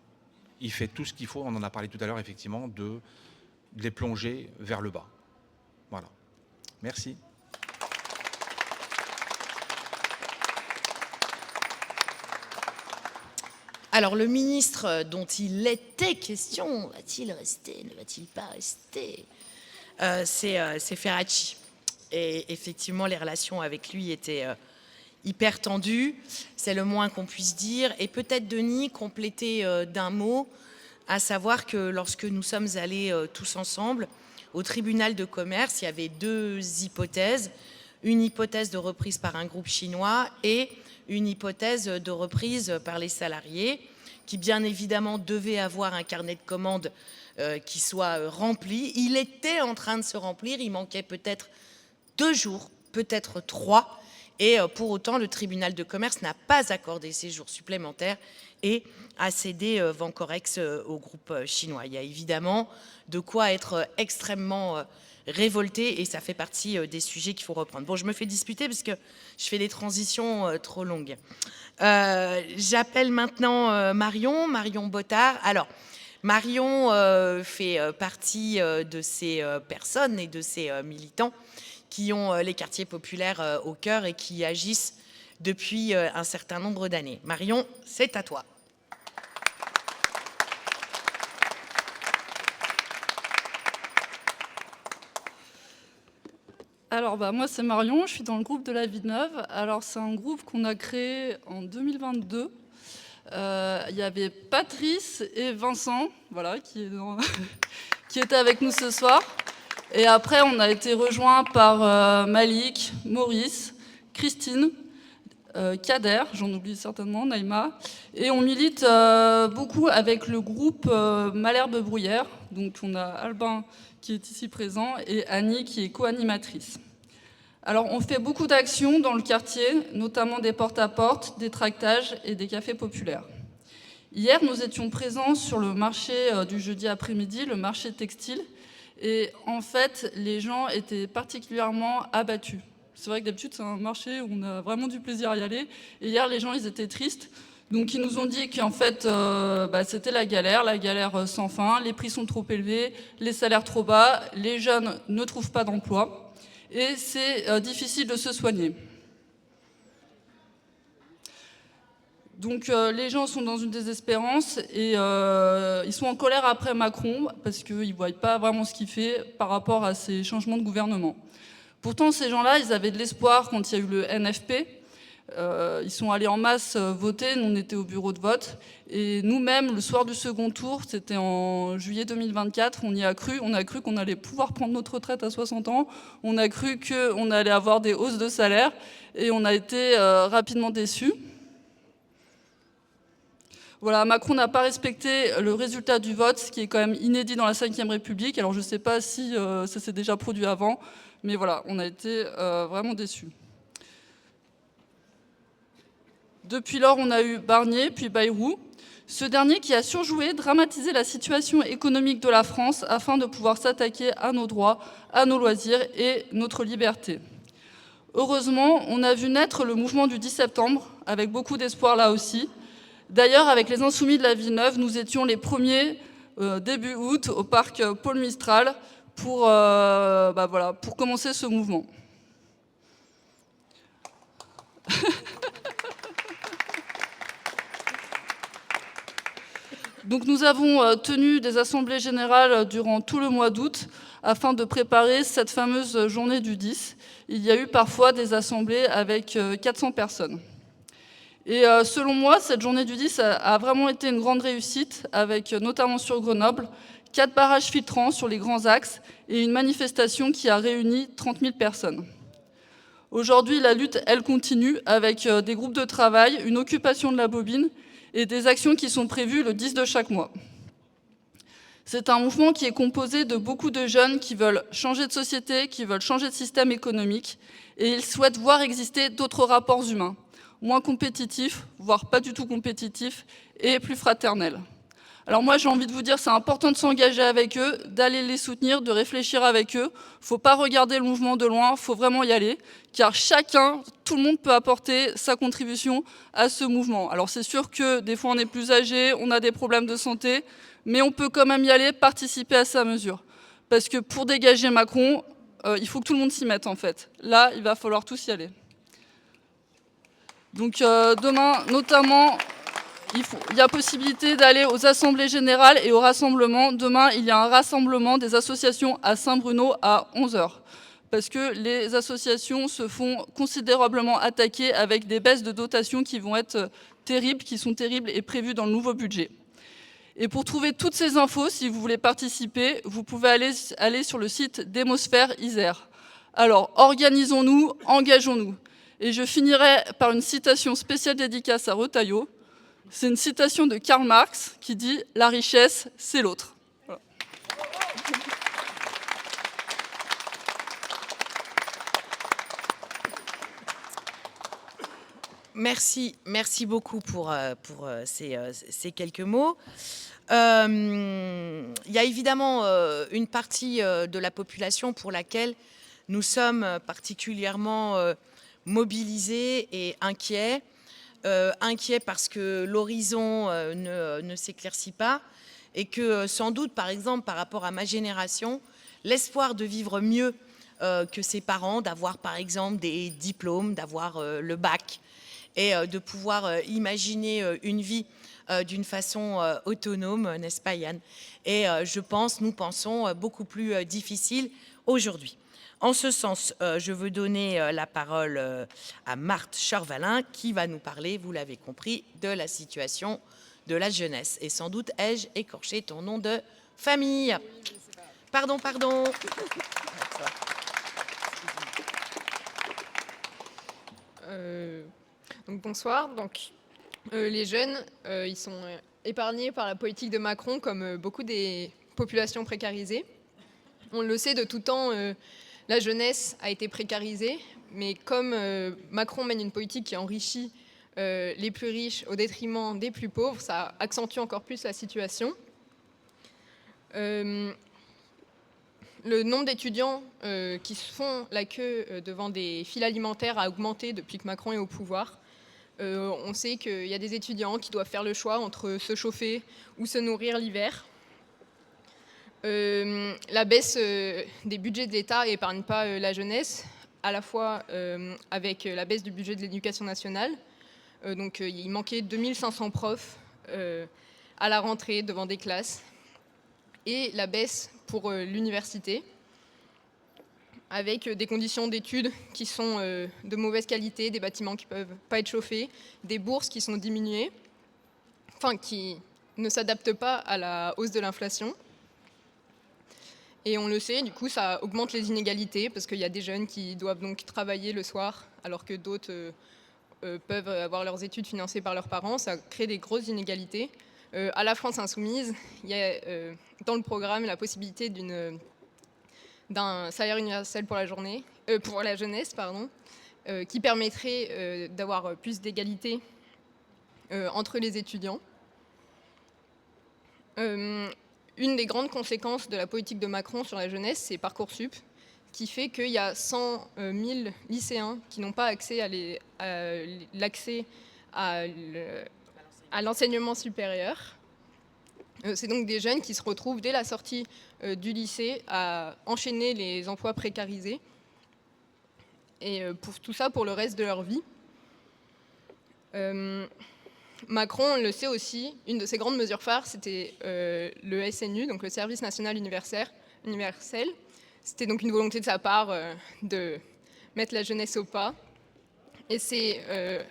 Il fait tout ce qu'il faut, on en a parlé tout à l'heure effectivement, de les plonger vers le bas. Voilà. Merci. Alors, le ministre dont il était question, va-t-il rester, ne va-t-il pas rester, c'est Ferracci. Et effectivement, les relations avec lui étaient hyper tendues, c'est le moins qu'on puisse dire. Et peut-être, Denis, compléter d'un mot, à savoir que lorsque nous sommes allés tous ensemble au tribunal de commerce, il y avait deux hypothèses. Une hypothèse de reprise par un groupe chinois et une hypothèse de reprise par les salariés, qui bien évidemment devaient avoir un carnet de commandes qui soit rempli. Il était en train de se remplir, il manquait peut-être 2 jours, peut-être 3, et pour autant le tribunal de commerce n'a pas accordé ces jours supplémentaires et a cédé Vancorex au groupe chinois. Il y a évidemment de quoi être extrêmement révolté et ça fait partie des sujets qu'il faut reprendre. Bon, je me fais disputer parce que je fais des transitions trop longues. J'appelle maintenant Marion Bottard. Alors, Marion fait partie de ces personnes et de ces militants qui ont les quartiers populaires au cœur et qui agissent depuis un certain nombre d'années. Marion, c'est à toi. Alors moi c'est Marion, je suis dans le groupe de la Villeneuve. Alors c'est un groupe qu'on a créé en 2022. Il y avait Patrice et Vincent, voilà, qui étaient avec nous ce soir. Et après on a été rejoints par Malik, Maurice, Christine, Kader, j'en oublie certainement, Naïma. Et on milite beaucoup avec le groupe Malherbe Bruyère. Donc on a Albin qui est ici présent, et Annie qui est co-animatrice. Alors on fait beaucoup d'actions dans le quartier, notamment des porte-à-porte, des tractages et des cafés populaires. Hier, nous étions présents sur le marché du jeudi après-midi, le marché textile, et en fait, les gens étaient particulièrement abattus. C'est vrai que d'habitude, c'est un marché où on a vraiment du plaisir à y aller, et hier, les gens, ils étaient tristes. Donc ils nous ont dit qu'en fait c'était la galère sans fin, les prix sont trop élevés, les salaires trop bas, les jeunes ne trouvent pas d'emploi et c'est difficile de se soigner. Donc les gens sont dans une désespérance et ils sont en colère après Macron parce qu'ils ne voient pas vraiment ce qu'il fait par rapport à ces changements de gouvernement. Pourtant ces gens-là, ils avaient de l'espoir quand il y a eu le NFP. Ils sont allés en masse voter, nous on était au bureau de vote et nous-mêmes le soir du second tour, c'était en juillet 2024, on a cru qu'on allait pouvoir prendre notre retraite à 60 ans, on a cru qu'on allait avoir des hausses de salaire et on a été rapidement déçus. Voilà, Macron n'a pas respecté le résultat du vote, ce qui est quand même inédit dans la Ve République, alors je ne sais pas si ça s'est déjà produit avant, mais voilà, on a été vraiment déçus. Depuis lors, on a eu Barnier, puis Bayrou. Ce dernier qui a surjoué, dramatisé la situation économique de la France afin de pouvoir s'attaquer à nos droits, à nos loisirs et notre liberté. Heureusement, on a vu naître le mouvement du 10 septembre, avec beaucoup d'espoir là aussi. D'ailleurs, avec les Insoumis de la Villeneuve, nous étions les premiers, début août, au parc Paul Mistral, pour commencer ce mouvement. Donc nous avons tenu des assemblées générales durant tout le mois d'août afin de préparer cette fameuse journée du 10. Il y a eu parfois des assemblées avec 400 personnes. Et selon moi, cette journée du 10 a vraiment été une grande réussite, avec notamment sur Grenoble, 4 barrages filtrants sur les grands axes et une manifestation qui a réuni 30 000 personnes. Aujourd'hui, la lutte, elle continue avec des groupes de travail, une occupation de la bobine et des actions qui sont prévues le 10 de chaque mois. C'est un mouvement qui est composé de beaucoup de jeunes qui veulent changer de société, qui veulent changer de système économique, et ils souhaitent voir exister d'autres rapports humains, moins compétitifs, voire pas du tout compétitifs, et plus fraternels. Alors moi, j'ai envie de vous dire, c'est important de s'engager avec eux, d'aller les soutenir, de réfléchir avec eux. Il ne faut pas regarder le mouvement de loin, il faut vraiment y aller, car chacun, tout le monde peut apporter sa contribution à ce mouvement. Alors c'est sûr que des fois on est plus âgé, on a des problèmes de santé, mais on peut quand même y aller, participer à sa mesure. Parce que pour dégager Macron, il faut que tout le monde s'y mette en fait. Là, il va falloir tous y aller. Donc demain, notamment, il y a possibilité d'aller aux assemblées générales et au rassemblement. Demain, il y a un rassemblement des associations à Saint-Bruno à 11 h. Parce que les associations se font considérablement attaquer avec des baisses de dotation qui vont être terribles, qui sont terribles et prévues dans le nouveau budget. Et pour trouver toutes ces infos, si vous voulez participer, vous pouvez aller sur le site d'Hémosphère Isère. Alors, organisons-nous, engageons-nous. Et je finirai par une citation spéciale dédicace à Retailleau. C'est une citation de Karl Marx qui dit « La richesse, c'est l'autre ». Voilà. Merci beaucoup pour ces quelques mots. Il y a évidemment une partie de la population pour laquelle nous sommes particulièrement mobilisés et inquiets. Inquiets parce que l'horizon ne s'éclaircit pas et que sans doute, par exemple, par rapport à ma génération, l'espoir de vivre mieux que ses parents, d'avoir par exemple des diplômes, d'avoir le bac et de pouvoir imaginer une vie d'une façon autonome, n'est-ce pas Yann? Et nous pensons beaucoup plus difficile aujourd'hui. En ce sens, je veux donner la parole à Marthe Chorvalin qui va nous parler, vous l'avez compris, de la situation de la jeunesse. Et sans doute ai-je écorché ton nom de famille. Pardon. Donc bonsoir. Les jeunes, ils sont épargnés par la politique de Macron comme beaucoup des populations précarisées. On le sait de tout temps, la jeunesse a été précarisée, mais comme Macron mène une politique qui enrichit les plus riches au détriment des plus pauvres, ça accentue encore plus la situation. Le nombre d'étudiants qui se font la queue devant des files alimentaires a augmenté depuis que Macron est au pouvoir. On sait qu'il y a des étudiants qui doivent faire le choix entre se chauffer ou se nourrir l'hiver. La baisse des budgets de l'État n'épargne pas la jeunesse, à la fois avec la baisse du budget de l'éducation nationale. Il manquait 2500 profs à la rentrée devant des classes. Et la baisse pour l'université, avec des conditions d'études qui sont de mauvaise qualité, des bâtiments qui ne peuvent pas être chauffés, des bourses qui sont diminuées, qui ne s'adaptent pas à la hausse de l'inflation. Et on le sait, du coup, ça augmente les inégalités, parce qu'il y a des jeunes qui doivent donc travailler le soir, alors que d'autres peuvent avoir leurs études financées par leurs parents. Ça crée des grosses inégalités. À la France Insoumise, il y a dans le programme la possibilité d'un salaire universel pour la jeunesse, qui permettrait d'avoir plus d'égalité entre les étudiants. Une des grandes conséquences de la politique de Macron sur la jeunesse, c'est Parcoursup, qui fait qu'il y a 100 000 lycéens qui n'ont pas accès à l'enseignement supérieur. C'est donc des jeunes qui se retrouvent dès la sortie du lycée à enchaîner les emplois précarisés. Et pour tout ça, pour le reste de leur vie. Macron, on le sait aussi, une de ses grandes mesures phares, c'était le SNU, donc le Service National Universel. C'était donc une volonté de sa part de mettre la jeunesse au pas. Et c'est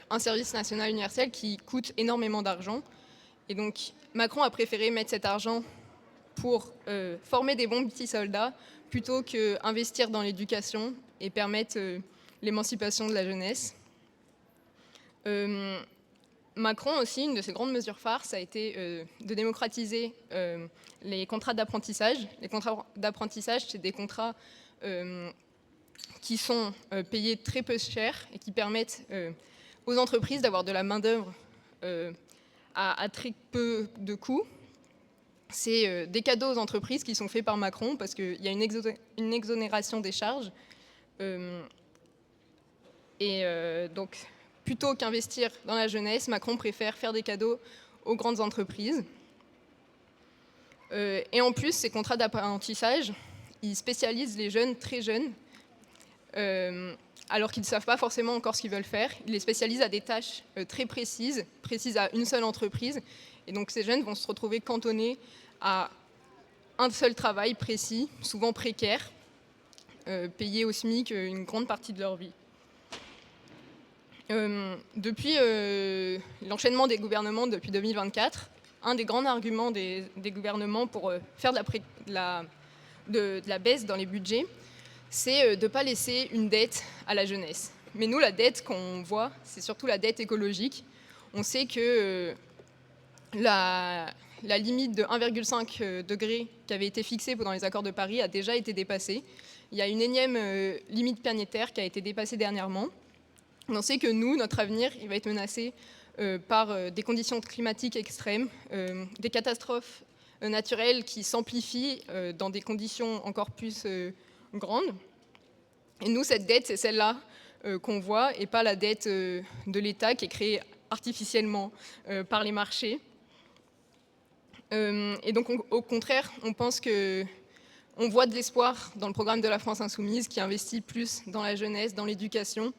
un service national universel qui coûte énormément d'argent. Et donc, Macron a préféré mettre cet argent pour former des bons petits soldats plutôt qu'investir dans l'éducation et permettre l'émancipation de la jeunesse. Macron aussi, une de ses grandes mesures phares, ça a été de démocratiser les contrats d'apprentissage. Les contrats d'apprentissage, c'est des contrats qui sont payés très peu cher et qui permettent aux entreprises d'avoir de la main-d'œuvre à très peu de coûts. C'est des cadeaux aux entreprises qui sont faits par Macron parce qu'il y a une exonération des charges. Donc, plutôt qu'investir dans la jeunesse, Macron préfère faire des cadeaux aux grandes entreprises. Et en plus, ces contrats d'apprentissage, ils spécialisent les jeunes très jeunes, alors qu'ils ne savent pas forcément encore ce qu'ils veulent faire. Ils les spécialisent à des tâches très précises à une seule entreprise. Et donc ces jeunes vont se retrouver cantonnés à un seul travail précis, souvent précaire, payés au SMIC une grande partie de leur vie. Depuis l'enchaînement des gouvernements depuis 2024, un des grands arguments des gouvernements pour faire de la baisse dans les budgets, c'est de ne pas laisser une dette à la jeunesse. Mais nous, la dette qu'on voit, c'est surtout la dette écologique. On sait que la limite de 1,5 degré qui avait été fixée pendant les accords de Paris a déjà été dépassée. Il y a une énième limite planétaire qui a été dépassée dernièrement. On sait que nous, notre avenir, il va être menacé par des conditions climatiques extrêmes, des catastrophes naturelles qui s'amplifient dans des conditions encore plus grandes. Et nous, cette dette, c'est celle-là qu'on voit, et pas la dette de l'État qui est créée artificiellement par les marchés. Et donc, au contraire, on pense qu'on voit de l'espoir dans le programme de la France Insoumise qui investit plus dans la jeunesse, dans l'éducation,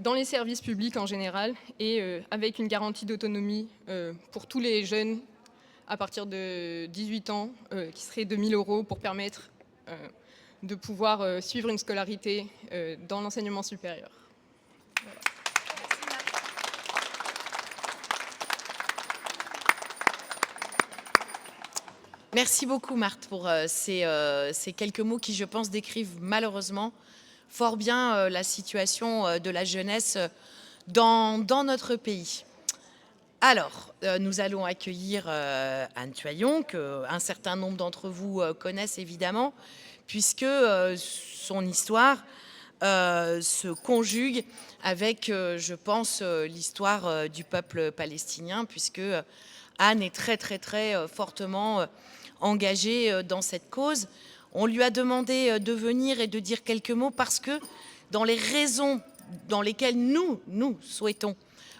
dans les services publics en général, et avec une garantie d'autonomie pour tous les jeunes à partir de 18 ans, qui serait de 1 000 € pour permettre de pouvoir suivre une scolarité dans l'enseignement supérieur. Voilà. Merci beaucoup, Marthe, pour ces quelques mots qui, je pense, décrivent malheureusement fort bien la situation de la jeunesse dans notre pays. Alors, nous allons accueillir Anne Tuaillon, qu'un certain nombre d'entre vous connaissent évidemment, puisque son histoire se conjugue avec, je pense, l'histoire du peuple palestinien, puisque Anne est très, très, très fortement engagée dans cette cause. On lui a demandé de venir et de dire quelques mots parce que dans les raisons dans lesquelles nous souhaitons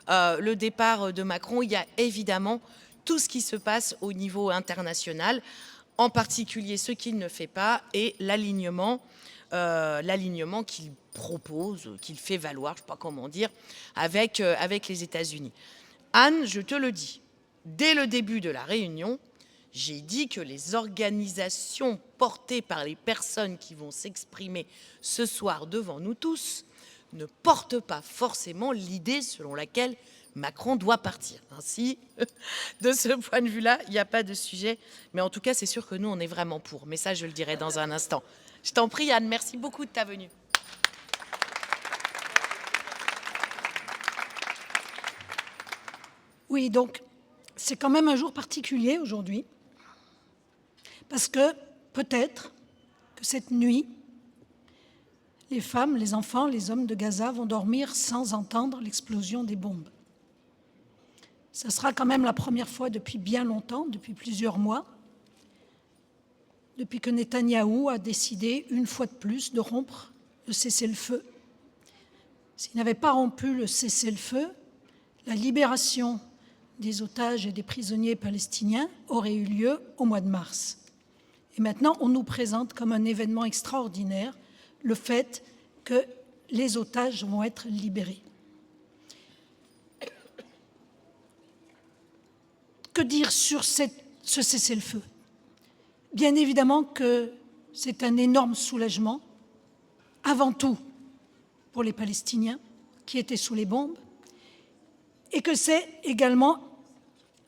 le départ de Macron, il y a évidemment tout ce qui se passe au niveau international, en particulier ce qu'il ne fait pas et l'alignement qu'il propose, qu'il fait valoir, je ne sais pas comment dire, avec les États-Unis. Anne, je te le dis, dès le début de la réunion, j'ai dit que les organisations portées par les personnes qui vont s'exprimer ce soir devant nous tous ne portent pas forcément l'idée selon laquelle Macron doit partir. Ainsi, de ce point de vue-là, il n'y a pas de sujet. Mais en tout cas, c'est sûr que nous, on est vraiment pour. Mais ça, je le dirai dans un instant. Je t'en prie, Anne, merci beaucoup de ta venue. Oui, donc, c'est quand même un jour particulier aujourd'hui. Parce que peut-être que cette nuit, les femmes, les enfants, les hommes de Gaza vont dormir sans entendre l'explosion des bombes. Ça sera quand même la première fois depuis bien longtemps, depuis plusieurs mois, depuis que Netanyahou a décidé une fois de plus de rompre le cessez-le-feu. S'il n'avait pas rompu le cessez-le-feu, la libération des otages et des prisonniers palestiniens aurait eu lieu au mois de mars. Et maintenant, on nous présente comme un événement extraordinaire le fait que les otages vont être libérés. Que dire sur ce cessez-le-feu? Bien évidemment que c'est un énorme soulagement, avant tout pour les Palestiniens qui étaient sous les bombes, et que c'est également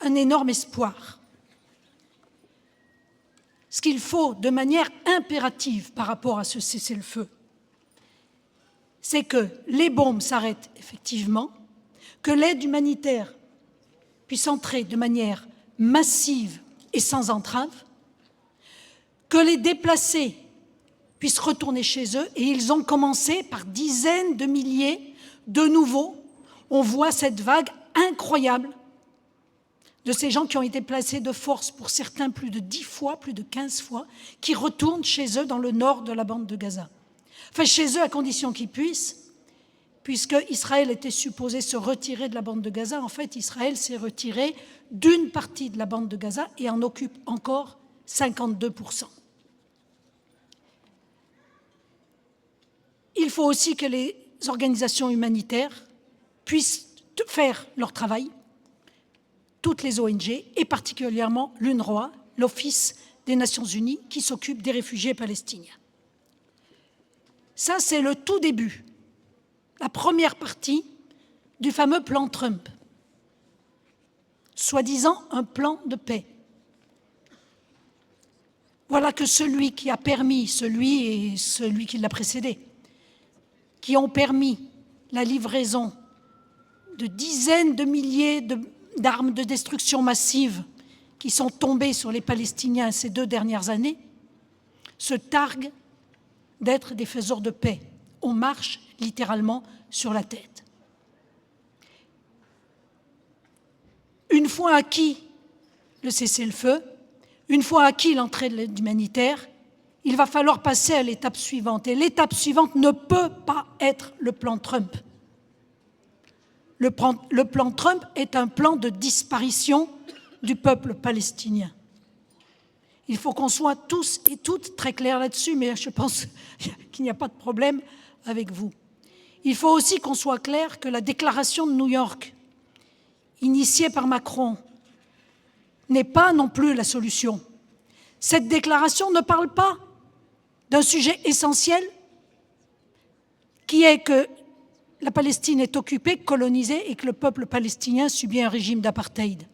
un énorme espoir. Ce qu'il faut de manière impérative par rapport à ce cessez-le-feu, c'est que les bombes s'arrêtent effectivement, que l'aide humanitaire puissent entrer de manière massive et sans entrave, que les déplacés puissent retourner chez eux, et ils ont commencé par dizaines de milliers de nouveaux. On voit cette vague incroyable de ces gens qui ont été placés de force, pour certains plus de 10 fois, plus de 15 fois, qui retournent chez eux dans le nord de la bande de Gaza. Enfin, chez eux à condition qu'ils puissent, puisque Israël était supposé se retirer de la bande de Gaza. En fait, Israël s'est retiré d'une partie de la bande de Gaza et en occupe encore 52%. Il faut aussi que les organisations humanitaires puissent faire leur travail, toutes les ONG, et particulièrement l'UNRWA, l'Office des Nations Unies, qui s'occupe des réfugiés palestiniens. Ça, c'est le tout début, la première partie du fameux plan Trump, soi-disant un plan de paix. Voilà que celui qui a permis, celui et celui qui l'a précédé, qui ont permis la livraison de dizaines de milliers d'armes de destruction massive qui sont tombées sur les Palestiniens ces 2 dernières années, se targuent d'être des faiseurs de paix. On marche littéralement sur la tête. Une fois acquis le cessez-le-feu, une fois acquis l'entrée de l'aide humanitaire, il va falloir passer à l'étape suivante. Et l'étape suivante ne peut pas être le plan Trump. Le plan Trump est un plan de disparition du peuple palestinien. Il faut qu'on soit tous et toutes très clairs là-dessus, mais je pense qu'il n'y a pas de problème avec vous. Il faut aussi qu'on soit clair que la déclaration de New York, initiée par Macron, n'est pas non plus la solution. Cette déclaration ne parle pas d'un sujet essentiel qui est que la Palestine est occupée, colonisée et que le peuple palestinien subit un régime d'apartheid.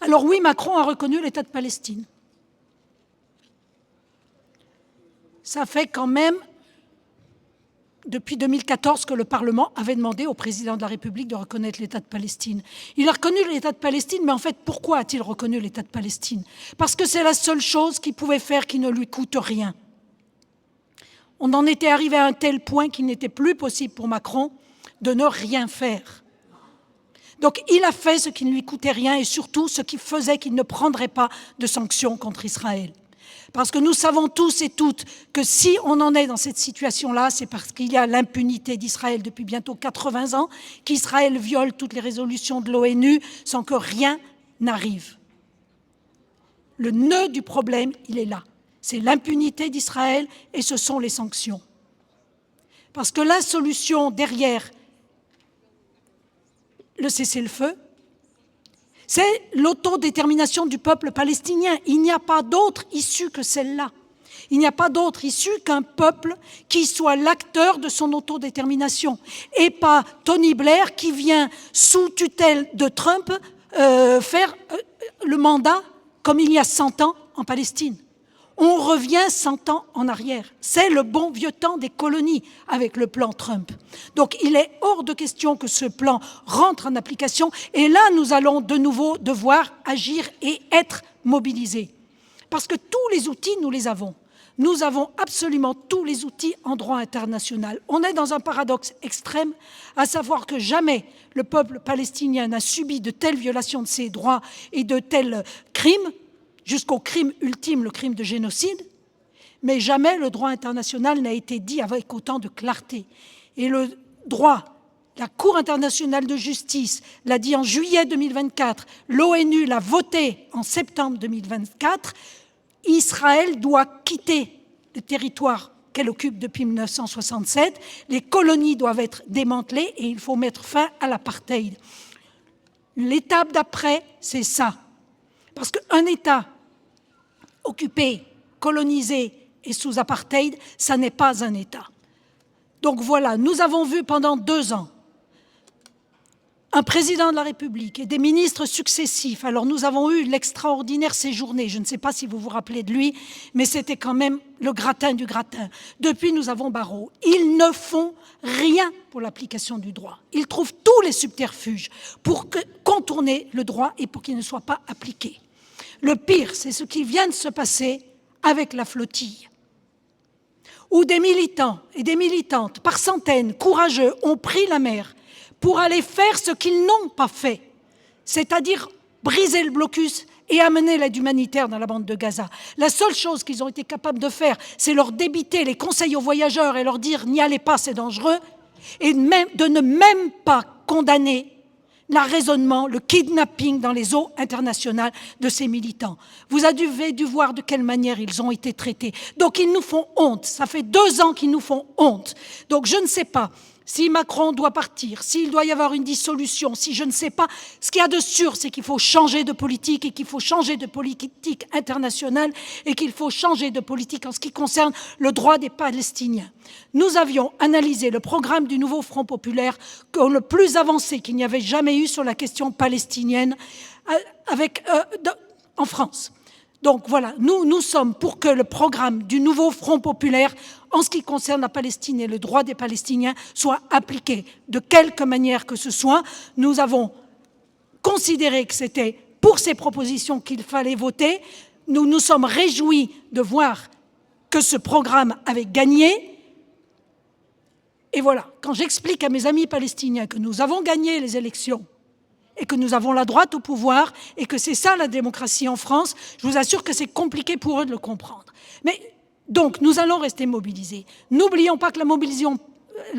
Alors oui, Macron a reconnu l'État de Palestine. Ça fait quand même depuis 2014 que le Parlement avait demandé au président de la République de reconnaître l'État de Palestine. Il a reconnu l'État de Palestine, mais en fait, pourquoi a-t-il reconnu l'État de Palestine? Parce que c'est la seule chose qu'il pouvait faire qui ne lui coûte rien. On en était arrivé à un tel point qu'il n'était plus possible pour Macron de ne rien faire. Donc il a fait ce qui ne lui coûtait rien et surtout ce qui faisait qu'il ne prendrait pas de sanctions contre Israël. Parce que nous savons tous et toutes que si on en est dans cette situation-là, c'est parce qu'il y a l'impunité d'Israël depuis bientôt 80 ans, qu'Israël viole toutes les résolutions de l'ONU sans que rien n'arrive. Le nœud du problème, il est là. C'est l'impunité d'Israël et ce sont les sanctions. Parce que la solution derrière le cessez-le-feu, c'est l'autodétermination du peuple palestinien. Il n'y a pas d'autre issue que celle-là. Il n'y a pas d'autre issue qu'un peuple qui soit l'acteur de son autodétermination et pas Tony Blair qui vient sous tutelle de Trump faire le mandat comme il y a 100 ans en Palestine. On revient 100 ans en arrière. C'est le bon vieux temps des colonies avec le plan Trump. Donc il est hors de question que ce plan rentre en application. Et là, nous allons de nouveau devoir agir et être mobilisés. Parce que tous les outils, nous les avons. Nous avons absolument tous les outils en droit international. On est dans un paradoxe extrême, à savoir que jamais le peuple palestinien n'a subi de telles violations de ses droits et de tels crimes, jusqu'au crime ultime, le crime de génocide, mais jamais le droit international n'a été dit avec autant de clarté. Et le droit, la Cour internationale de justice l'a dit en juillet 2024, l'ONU l'a voté en septembre 2024, Israël doit quitter le territoire qu'elle occupe depuis 1967, les colonies doivent être démantelées et il faut mettre fin à l'apartheid. L'étape d'après, c'est ça. Parce qu'un État occupé, colonisé et sous apartheid, ça n'est pas un État. Donc voilà, nous avons vu pendant 2 ans un président de la République et des ministres successifs. Alors nous avons eu l'extraordinaire Séjourné, je ne sais pas si vous vous rappelez de lui, mais c'était quand même le gratin du gratin. Depuis, nous avons Barrot. Ils ne font rien pour l'application du droit. Ils trouvent tous les subterfuges pour contourner le droit et pour qu'il ne soit pas appliqué. Le pire, c'est ce qui vient de se passer avec la flottille, où des militants et des militantes, par centaines, courageux, ont pris la mer pour aller faire ce qu'ils n'ont pas fait, c'est-à-dire briser le blocus et amener l'aide humanitaire dans la bande de Gaza. La seule chose qu'ils ont été capables de faire, c'est leur débiter les conseils aux voyageurs et leur dire « n'y allez pas, c'est dangereux », et de ne même pas condamner l'arraisonnement, le kidnapping dans les eaux internationales de ces militants. Vous avez dû voir de quelle manière ils ont été traités. Donc ils nous font honte. Ça fait 2 ans qu'ils nous font honte. Donc je ne sais pas si Macron doit partir, s'il doit y avoir une dissolution, si je ne sais pas. Ce qu'il y a de sûr, c'est qu'il faut changer de politique et qu'il faut changer de politique internationale et qu'il faut changer de politique en ce qui concerne le droit des Palestiniens. Nous avions analysé le programme du nouveau Front populaire comme le plus avancé qu'il n'y avait jamais eu sur la question palestinienne en France. Donc voilà, nous sommes pour que le programme du nouveau Front populaire, en ce qui concerne la Palestine et le droit des Palestiniens, soit appliqué de quelque manière que ce soit. Nous avons considéré que c'était pour ces propositions qu'il fallait voter. Nous nous sommes réjouis de voir que ce programme avait gagné. Et voilà, quand j'explique à mes amis palestiniens que nous avons gagné les élections et que nous avons la droite au pouvoir et que c'est ça la démocratie en France, je vous assure que c'est compliqué pour eux de le comprendre. Mais donc, nous allons rester mobilisés. N'oublions pas que la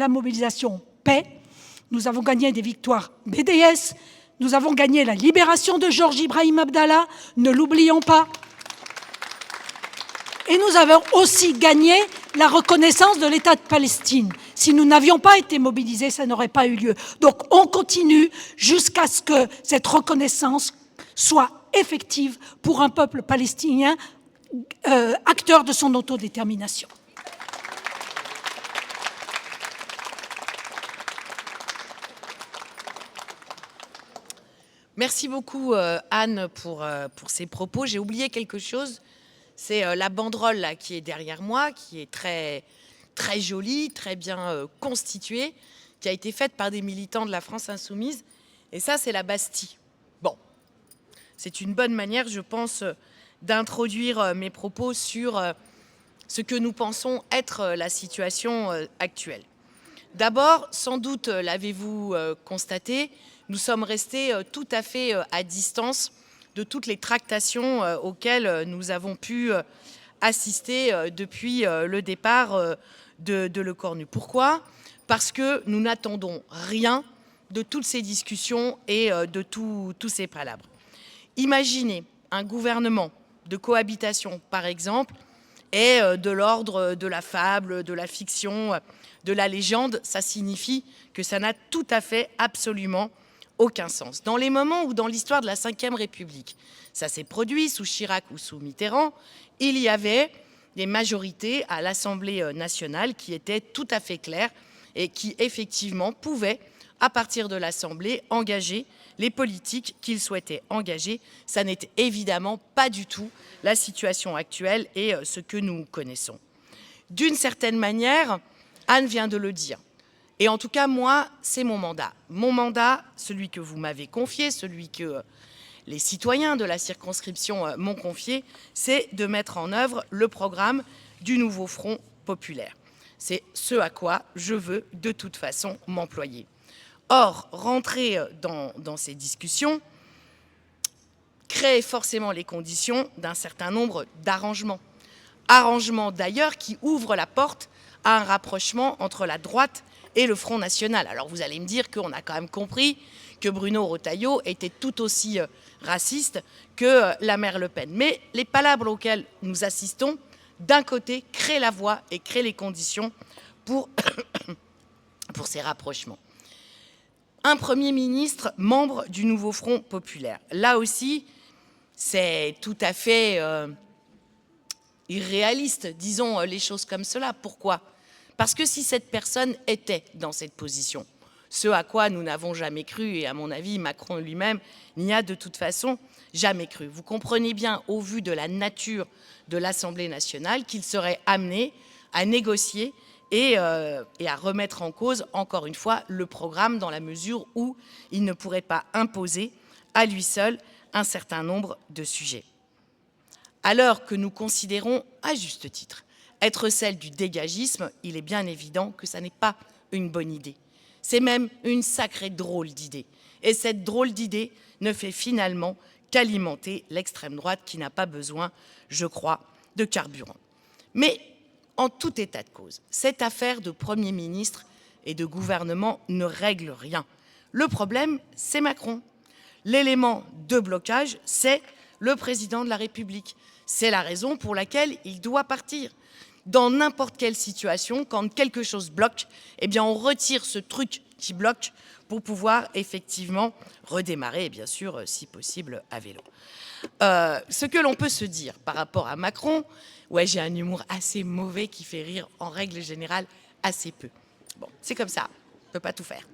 mobilisation paie. Nous avons gagné des victoires BDS. Nous avons gagné la libération de Georges Ibrahim Abdallah. Ne l'oublions pas. Et nous avons aussi gagné la reconnaissance de l'État de Palestine. Si nous n'avions pas été mobilisés, ça n'aurait pas eu lieu. Donc on continue jusqu'à ce que cette reconnaissance soit effective pour un peuple palestinien acteur de son autodétermination. Merci beaucoup Anne pour ces propos. J'ai oublié quelque chose, c'est la banderole là, qui est derrière moi, qui est très, très jolie, très bien constituée, qui a été faite par des militants de la France insoumise. Et ça, c'est la Bastille. Bon, c'est une bonne manière, je pense, d'introduire mes propos sur ce que nous pensons être la situation actuelle. D'abord, sans doute l'avez-vous constaté, nous sommes restés tout à fait à distance de toutes les tractations auxquelles nous avons pu assister depuis le départ de Le Cornu. Pourquoi ? Parce que nous n'attendons rien de toutes ces discussions et de tous ces palabres. Imaginez un gouvernement de cohabitation, par exemple, est de l'ordre de la fable, de la fiction, de la légende. Ça signifie que ça n'a tout à fait, absolument aucun sens. Dans les moments où, dans l'histoire de la Ve République, ça s'est produit sous Chirac ou sous Mitterrand, il y avait des majorités à l'Assemblée nationale qui étaient tout à fait claires et qui, effectivement, pouvaient, à partir de l'Assemblée, engager les politiques qu'ils souhaitaient engager. Ça n'est évidemment pas du tout la situation actuelle et ce que nous connaissons. D'une certaine manière, Anne vient de le dire. Et en tout cas, moi, c'est mon mandat. Mon mandat, celui que vous m'avez confié, celui que les citoyens de la circonscription m'ont confié, c'est de mettre en œuvre le programme du nouveau Front populaire. C'est ce à quoi je veux de toute façon m'employer. Or, rentrer dans ces discussions crée forcément les conditions d'un certain nombre d'arrangements. Arrangements d'ailleurs qui ouvrent la porte à un rapprochement entre la droite et le Front national. Alors vous allez me dire qu'on a quand même compris que Bruno Retailleau était tout aussi raciste que la mère Le Pen. Mais les palabres auxquelles nous assistons, d'un côté, créent la voie et créent les conditions pour ces rapprochements. Un Premier ministre membre du nouveau Front populaire. Là aussi, c'est tout à fait irréaliste, disons les choses comme cela. Pourquoi ? Parce que si cette personne était dans cette position, ce à quoi nous n'avons jamais cru, et à mon avis, Macron lui-même n'y a de toute façon jamais cru. Vous comprenez bien, au vu de la nature de l'Assemblée nationale, qu'il serait amené à négocier et à remettre en cause, encore une fois, le programme dans la mesure où il ne pourrait pas imposer à lui seul un certain nombre de sujets. À l'heure que nous considérons, à juste titre, être celle du dégagisme, il est bien évident que ça n'est pas une bonne idée. C'est même une sacrée drôle d'idée. Et cette drôle d'idée ne fait finalement qu'alimenter l'extrême droite qui n'a pas besoin, je crois, de carburant. Mais en tout état de cause, cette affaire de Premier ministre et de gouvernement ne règle rien. Le problème, c'est Macron. L'élément de blocage, c'est le président de la République. C'est la raison pour laquelle il doit partir. Dans n'importe quelle situation, quand quelque chose bloque, eh bien on retire ce truc qui bloque pour pouvoir effectivement redémarrer, et bien sûr, si possible, à vélo. Ce que l'on peut se dire par rapport à Macron, ouais, j'ai un humour assez mauvais qui fait rire en règle générale assez peu. Bon, c'est comme ça, on ne peut pas tout faire.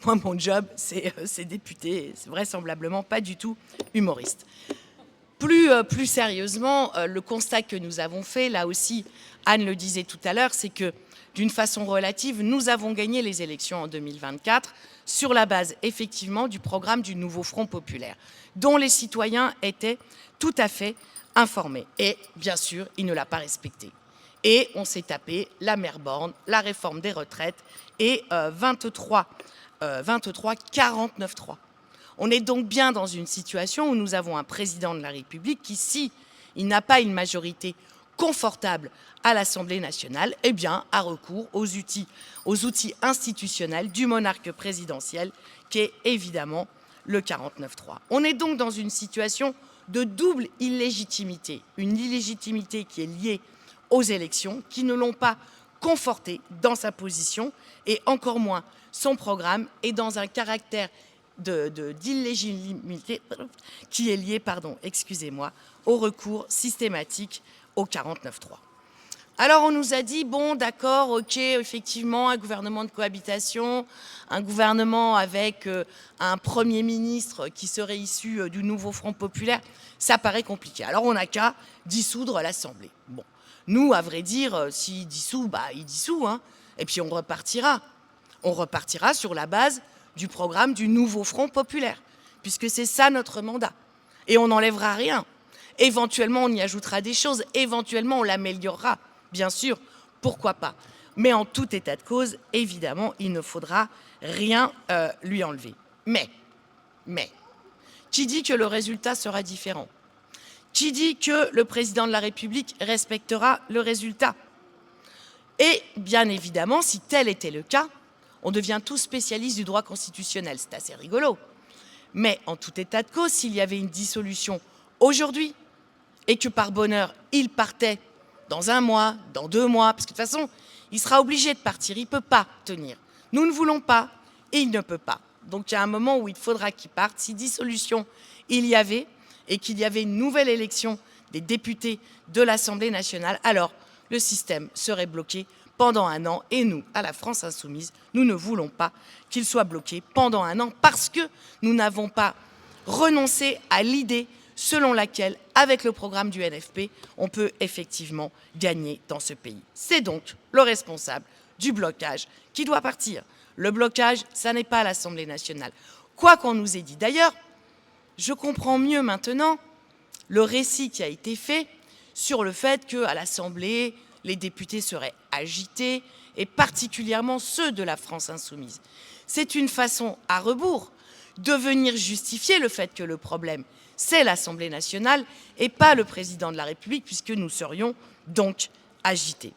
Moi, mon job, c'est député, c'est vraisemblablement pas du tout humoriste. Plus sérieusement, le constat que nous avons fait, là aussi, Anne le disait tout à l'heure, c'est que d'une façon relative, nous avons gagné les élections en 2024 sur la base, effectivement, du programme du nouveau Front populaire, dont les citoyens étaient tout à fait informés. Et, bien sûr, il ne l'a pas respecté. Et on s'est tapé la mère Borne, la réforme des retraites et 49.3. On est donc bien dans une situation où nous avons un président de la République qui, si il n'a pas une majorité confortable à l'Assemblée nationale, eh bien, a recours aux outils institutionnels du monarque présidentiel, qui est évidemment le 49.3. On est donc dans une situation de double illégitimité. Une illégitimité qui est liée aux élections, qui ne l'ont pas conforté dans sa position, et encore moins son programme, et dans un caractère d'illégitimité qui est lié, au recours systématique au 49.3. Alors on nous a dit, bon d'accord, ok, effectivement, un gouvernement de cohabitation, un gouvernement avec un Premier ministre qui serait issu du nouveau Front populaire, ça paraît compliqué. Alors on n'a qu'à dissoudre l'Assemblée. Bon, nous, à vrai dire, s'il dissout, il dissout, hein, et puis on repartira. On repartira sur la base du programme du nouveau Front populaire, puisque c'est ça notre mandat. Et on n'enlèvera rien. Éventuellement, on y ajoutera des choses. Éventuellement, on l'améliorera. Bien sûr, pourquoi pas. Mais en tout état de cause, évidemment, il ne faudra rien lui enlever. Mais, qui dit que le résultat sera différent? Qui dit que le président de la République respectera le résultat? Et bien évidemment, si tel était le cas, on devient tous spécialistes du droit constitutionnel. C'est assez rigolo. Mais en tout état de cause, s'il y avait une dissolution aujourd'hui et que par bonheur, il partait dans 1 mois, dans 2 mois, parce que de toute façon, il sera obligé de partir, il ne peut pas tenir. Nous ne voulons pas et il ne peut pas. Donc il y a un moment où il faudra qu'il parte. Si dissolution il y avait et qu'il y avait une nouvelle élection des députés de l'Assemblée nationale, alors le système serait bloqué pendant 1 an. Et nous, à la France insoumise, nous ne voulons pas qu'il soit bloqué pendant 1 an parce que nous n'avons pas renoncé à l'idée selon laquelle, avec le programme du NFP, on peut effectivement gagner dans ce pays. C'est donc le responsable du blocage qui doit partir. Le blocage, ça n'est pas à l'Assemblée nationale. Quoi qu'on nous ait dit. D'ailleurs, je comprends mieux maintenant le récit qui a été fait sur le fait qu'à l'Assemblée, les députés seraient agités, et particulièrement ceux de la France insoumise. C'est une façon à rebours de venir justifier le fait que le problème, c'est l'Assemblée nationale et pas le président de la République, puisque nous serions donc agités.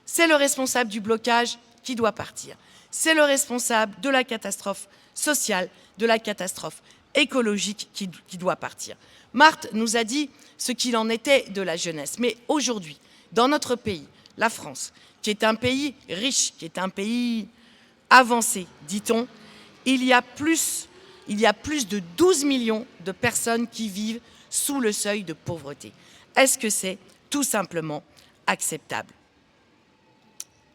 C'est le responsable du blocage qui doit partir. C'est le responsable de la catastrophe sociale, de la catastrophe écologique qui doit partir. Marthe nous a dit ce qu'il en était de la jeunesse. Mais aujourd'hui, dans notre pays, la France, qui est un pays riche, qui est un pays avancé, dit-on, il y a plus de 12 millions de personnes qui vivent sous le seuil de pauvreté. Est-ce que c'est tout simplement acceptable?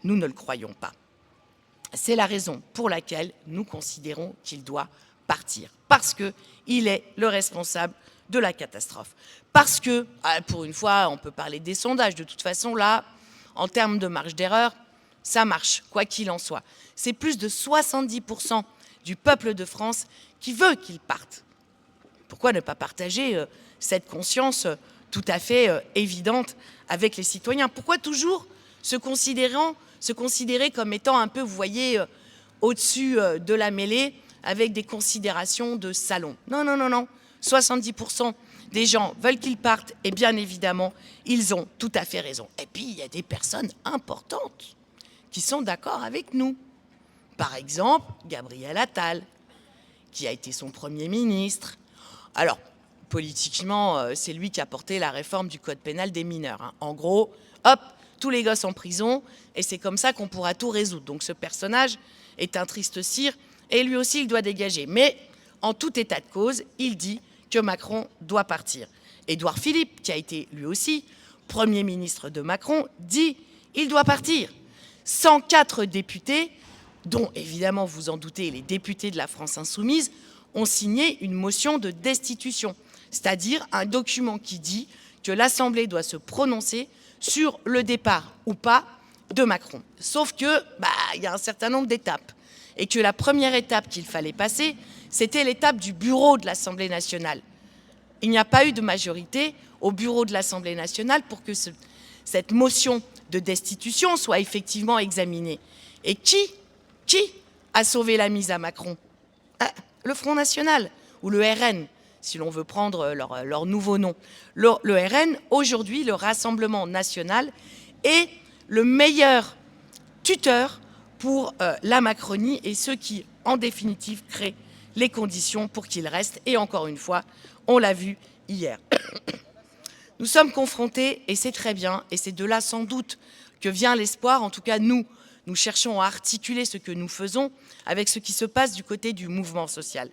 Nous ne le croyons pas. C'est la raison pour laquelle nous considérons qu'il doit partir. Parce qu'il est le responsable de la catastrophe. Parce que, pour une fois, on peut parler des sondages. De toute façon, là, en termes de marge d'erreur, ça marche, quoi qu'il en soit. C'est plus de 70% du peuple de France qui veut qu'il parte. Pourquoi ne pas partager cette conscience tout à fait évidente avec les citoyens? Pourquoi toujours se considérer comme étant un peu, vous voyez, au-dessus de la mêlée, avec des considérations de salon? Non, non, non, non. 70% des gens veulent qu'ils partent, et bien évidemment, ils ont tout à fait raison. Et puis, il y a des personnes importantes qui sont d'accord avec nous. Par exemple, Gabriel Attal, qui a été son Premier ministre. Alors, politiquement, c'est lui qui a porté la réforme du code pénal des mineurs, hein. En gros, hop, tous les gosses en prison, et c'est comme ça qu'on pourra tout résoudre. Donc ce personnage est un triste cire, et lui aussi, il doit dégager. Mais, en tout état de cause, il dit que Macron doit partir. Édouard Philippe, qui a été lui aussi Premier ministre de Macron, dit il doit partir. 104 députés, dont évidemment, vous en doutez, les députés de la France Insoumise, ont signé une motion de destitution, c'est-à-dire un document qui dit que l'Assemblée doit se prononcer sur le départ ou pas de Macron. Sauf que, il y a un certain nombre d'étapes, et que la première étape qu'il fallait passer, c'était l'étape du bureau de l'Assemblée nationale. Il n'y a pas eu de majorité au bureau de l'Assemblée nationale pour que cette motion de destitution soit effectivement examinée. Et qui a sauvé la mise à Macron? Le Front National, ou le RN, si l'on veut prendre leur nouveau nom. Le RN, aujourd'hui, le Rassemblement National, est le meilleur tuteur pour la Macronie et ceux qui, en définitive, créent les conditions pour qu'il reste. Et encore une fois, on l'a vu hier. Nous sommes confrontés, et c'est très bien, et c'est de là sans doute que vient l'espoir. En tout cas, nous cherchons à articuler ce que nous faisons avec ce qui se passe du côté du mouvement social.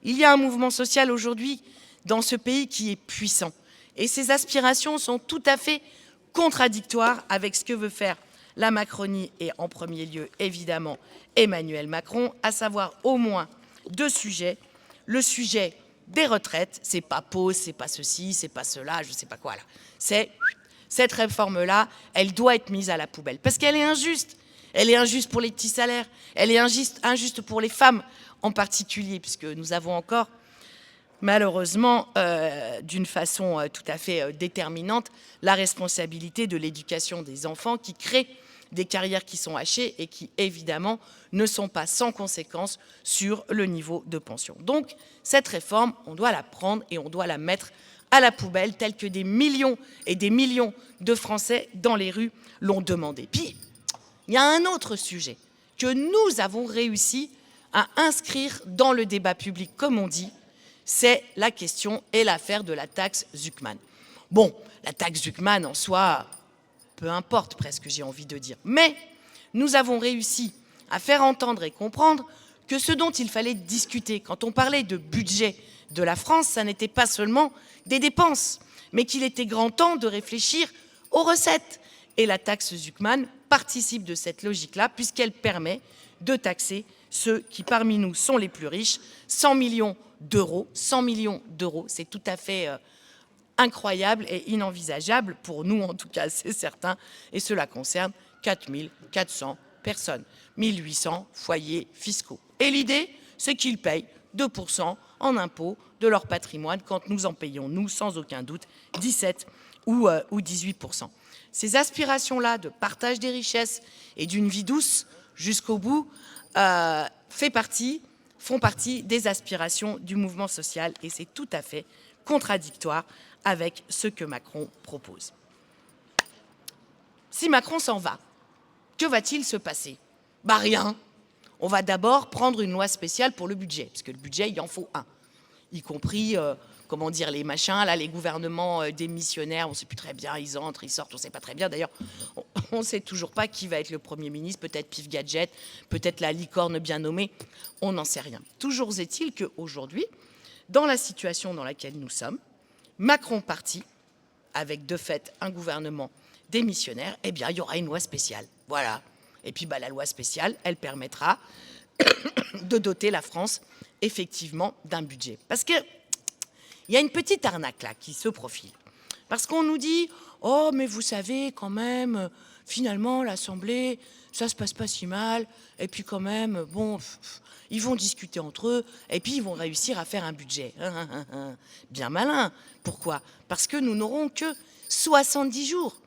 Il y a un mouvement social aujourd'hui dans ce pays qui est puissant. Et ses aspirations sont tout à fait contradictoires avec ce que veut faire la Macronie et en premier lieu, évidemment, Emmanuel Macron, à savoir au moins 2 sujets. Le sujet des retraites, c'est pas pause, c'est pas ceci, c'est pas cela, je sais pas quoi là. C'est cette réforme-là, elle doit être mise à la poubelle parce qu'elle est injuste. Elle est injuste pour les petits salaires, elle est injuste pour les femmes en particulier, puisque nous avons encore, malheureusement, d'une façon tout à fait déterminante, la responsabilité de l'éducation des enfants qui crée des carrières qui sont hachées et qui, évidemment, ne sont pas sans conséquence sur le niveau de pension. Donc, cette réforme, on doit la prendre et on doit la mettre à la poubelle, telle que des millions et des millions de Français dans les rues l'ont demandé. Puis, il y a un autre sujet que nous avons réussi à inscrire dans le débat public, comme on dit, c'est la question et l'affaire de la taxe Zuckman. Bon, la taxe Zuckman en soi, peu importe presque, j'ai envie de dire. Mais nous avons réussi à faire entendre et comprendre que ce dont il fallait discuter quand on parlait de budget de la France, ça n'était pas seulement des dépenses, mais qu'il était grand temps de réfléchir aux recettes. Et la taxe Zuckman participe de cette logique-là, puisqu'elle permet de taxer ceux qui, parmi nous, sont les plus riches. 100 millions d'euros, 100 millions d'euros, c'est tout à fait incroyable et inenvisageable, pour nous en tout cas, c'est certain, et cela concerne 4400 personnes, 1800 foyers fiscaux. Et l'idée, c'est qu'ils payent 2% en impôts de leur patrimoine, quand nous en payons, nous, sans aucun doute, 17 ou 18%. Ces aspirations-là de partage des richesses et d'une vie douce jusqu'au bout font partie des aspirations du mouvement social et c'est tout à fait contradictoire avec ce que Macron propose. Si Macron s'en va, que va-t-il se passer? Rien. On va d'abord prendre une loi spéciale pour le budget, parce que le budget, il en faut un, y compris comment dire, les machins, là, les gouvernements démissionnaires, on ne sait plus très bien, ils entrent, ils sortent, on ne sait pas très bien. D'ailleurs, on ne sait toujours pas qui va être le Premier ministre, peut-être Pif Gadget, peut-être la licorne bien nommée, on n'en sait rien. Toujours est-il qu'aujourd'hui, dans la situation dans laquelle nous sommes, Macron parti, avec de fait un gouvernement démissionnaire, eh bien, il y aura une loi spéciale. Voilà. Et puis, la loi spéciale, elle permettra de doter la France, effectivement, d'un budget. Parce que il y a une petite arnaque là qui se profile. Parce qu'on nous dit « Oh, mais vous savez quand même, finalement, l'Assemblée, ça se passe pas si mal, et puis quand même, bon, ils vont discuter entre eux, et puis ils vont réussir à faire un budget. Bien malin. Pourquoi? Parce que nous n'aurons que 70 jours.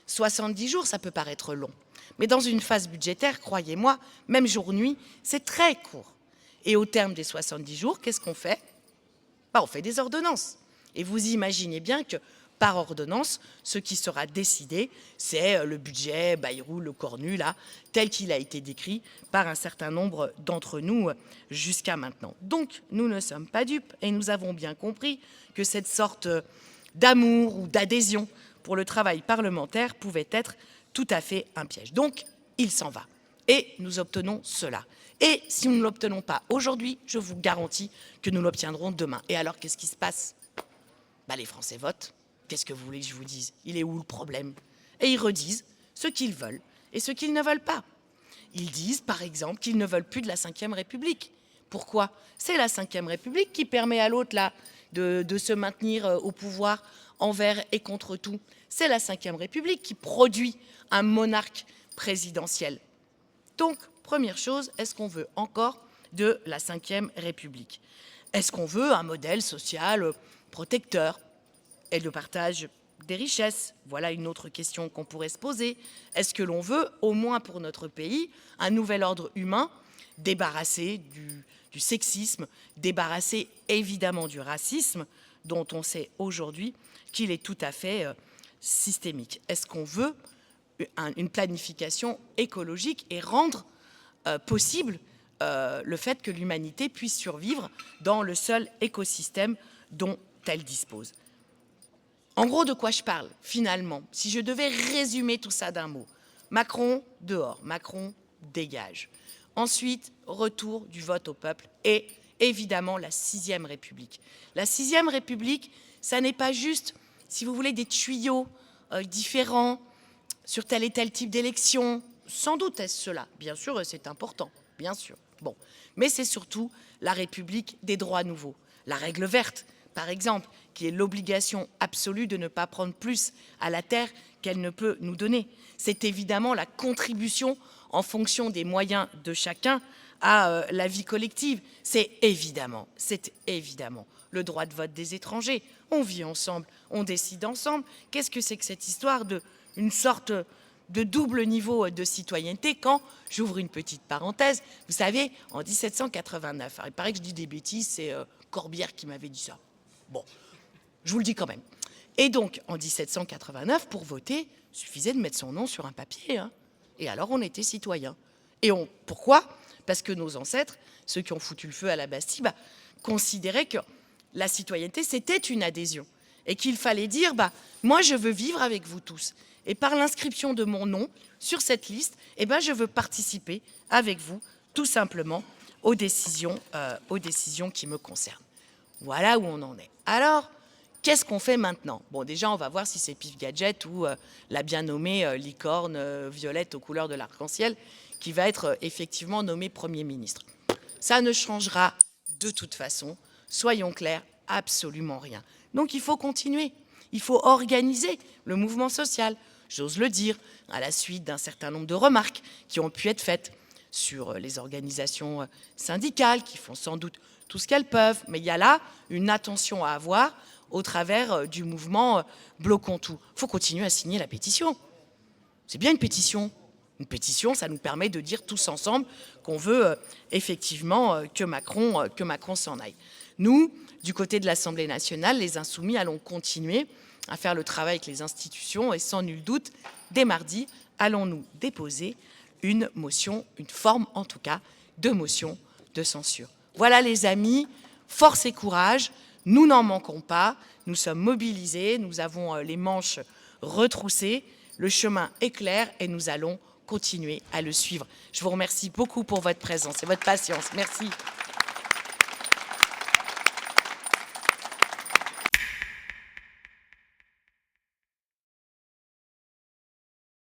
70 jours, ça peut paraître long. Mais dans une phase budgétaire, croyez-moi, même jour-nuit, c'est très court. Et au terme des 70 jours, qu'est-ce qu'on fait? On fait des ordonnances. Et vous imaginez bien que par ordonnance, ce qui sera décidé, c'est le budget Bayrou, le Cornu, là, tel qu'il a été décrit par un certain nombre d'entre nous jusqu'à maintenant. Donc, nous ne sommes pas dupes et nous avons bien compris que cette sorte d'amour ou d'adhésion pour le travail parlementaire pouvait être tout à fait un piège. Donc, il s'en va. Et nous obtenons cela. Et si nous ne l'obtenons pas aujourd'hui, je vous garantis que nous l'obtiendrons demain. Et alors, qu'est-ce qui se passe? Les Français votent. Qu'est-ce que vous voulez que je vous dise? Il est où le problème? Et ils redisent ce qu'ils veulent et ce qu'ils ne veulent pas. Ils disent, par exemple, qu'ils ne veulent plus de la Ve République. Pourquoi? C'est la Ve République qui permet à l'autre là de se maintenir au pouvoir envers et contre tout. C'est la Ve République qui produit un monarque présidentiel. Donc, première chose, est-ce qu'on veut encore de la Ve République? Est-ce qu'on veut un modèle social protecteur et le partage des richesses? Voilà une autre question qu'on pourrait se poser. Est-ce que l'on veut, au moins pour notre pays, un nouvel ordre humain, débarrassé du sexisme, débarrassé évidemment du racisme, dont on sait aujourd'hui qu'il est tout à fait systémique? Est-ce qu'on veut une planification écologique et rendre possible le fait que l'humanité puisse survivre dans le seul écosystème dont elle dispose? En gros, de quoi je parle, finalement? Si je devais résumer tout ça d'un mot, Macron dehors, Macron dégage. Ensuite, retour du vote au peuple et évidemment la 6e République. La 6e République, ça n'est pas juste, si vous voulez, des tuyaux différents sur tel et tel type d'élection. Sans doute est-ce cela, bien sûr, c'est important, bien sûr. Bon, mais c'est surtout la République des droits nouveaux. La règle verte, par exemple, qui est l'obligation absolue de ne pas prendre plus à la terre qu'elle ne peut nous donner. C'est évidemment la contribution en fonction des moyens de chacun à la vie collective. C'est évidemment le droit de vote des étrangers. On vit ensemble, on décide ensemble. Qu'est-ce que c'est que cette histoire d'une sorte de double niveau de citoyenneté quand, j'ouvre une petite parenthèse, vous savez, en 1789, alors il paraît que je dis des bêtises, c'est Corbière qui m'avait dit ça. Bon, je vous le dis quand même. Et donc, en 1789, pour voter, il suffisait de mettre son nom sur un papier. Et alors, on était citoyen. Et pourquoi? Parce que nos ancêtres, ceux qui ont foutu le feu à la Bastille, considéraient que la citoyenneté, c'était une adhésion. Et qu'il fallait dire, moi, je veux vivre avec vous tous. Et par l'inscription de mon nom sur cette liste, je veux participer avec vous, tout simplement, aux décisions qui me concernent. Voilà où on en est. Alors, qu'est-ce qu'on fait maintenant? Bon, déjà, on va voir si c'est Pif Gadget ou la bien nommée licorne violette aux couleurs de l'arc-en-ciel qui va être effectivement nommée Premier ministre. Ça ne changera de toute façon, soyons clairs, absolument rien. Donc, il faut continuer. Il faut organiser le mouvement social, j'ose le dire, à la suite d'un certain nombre de remarques qui ont pu être faites sur les organisations syndicales, qui font sans doute tout ce qu'elles peuvent. Mais il y a là une attention à avoir au travers du mouvement Bloquons tout. Il faut continuer à signer la pétition. C'est bien une pétition. Une pétition, ça nous permet de dire tous ensemble qu'on veut effectivement que Macron s'en aille. Nous, du côté de l'Assemblée nationale, les Insoumis, allons continuer à faire le travail avec les institutions et sans nul doute, dès mardi, allons-nous déposer une motion, une forme en tout cas, de motion de censure. Voilà les amis, force et courage, nous n'en manquons pas, nous sommes mobilisés, nous avons les manches retroussées, le chemin est clair et nous allons continuer à le suivre. Je vous remercie beaucoup pour votre présence et votre patience. Merci.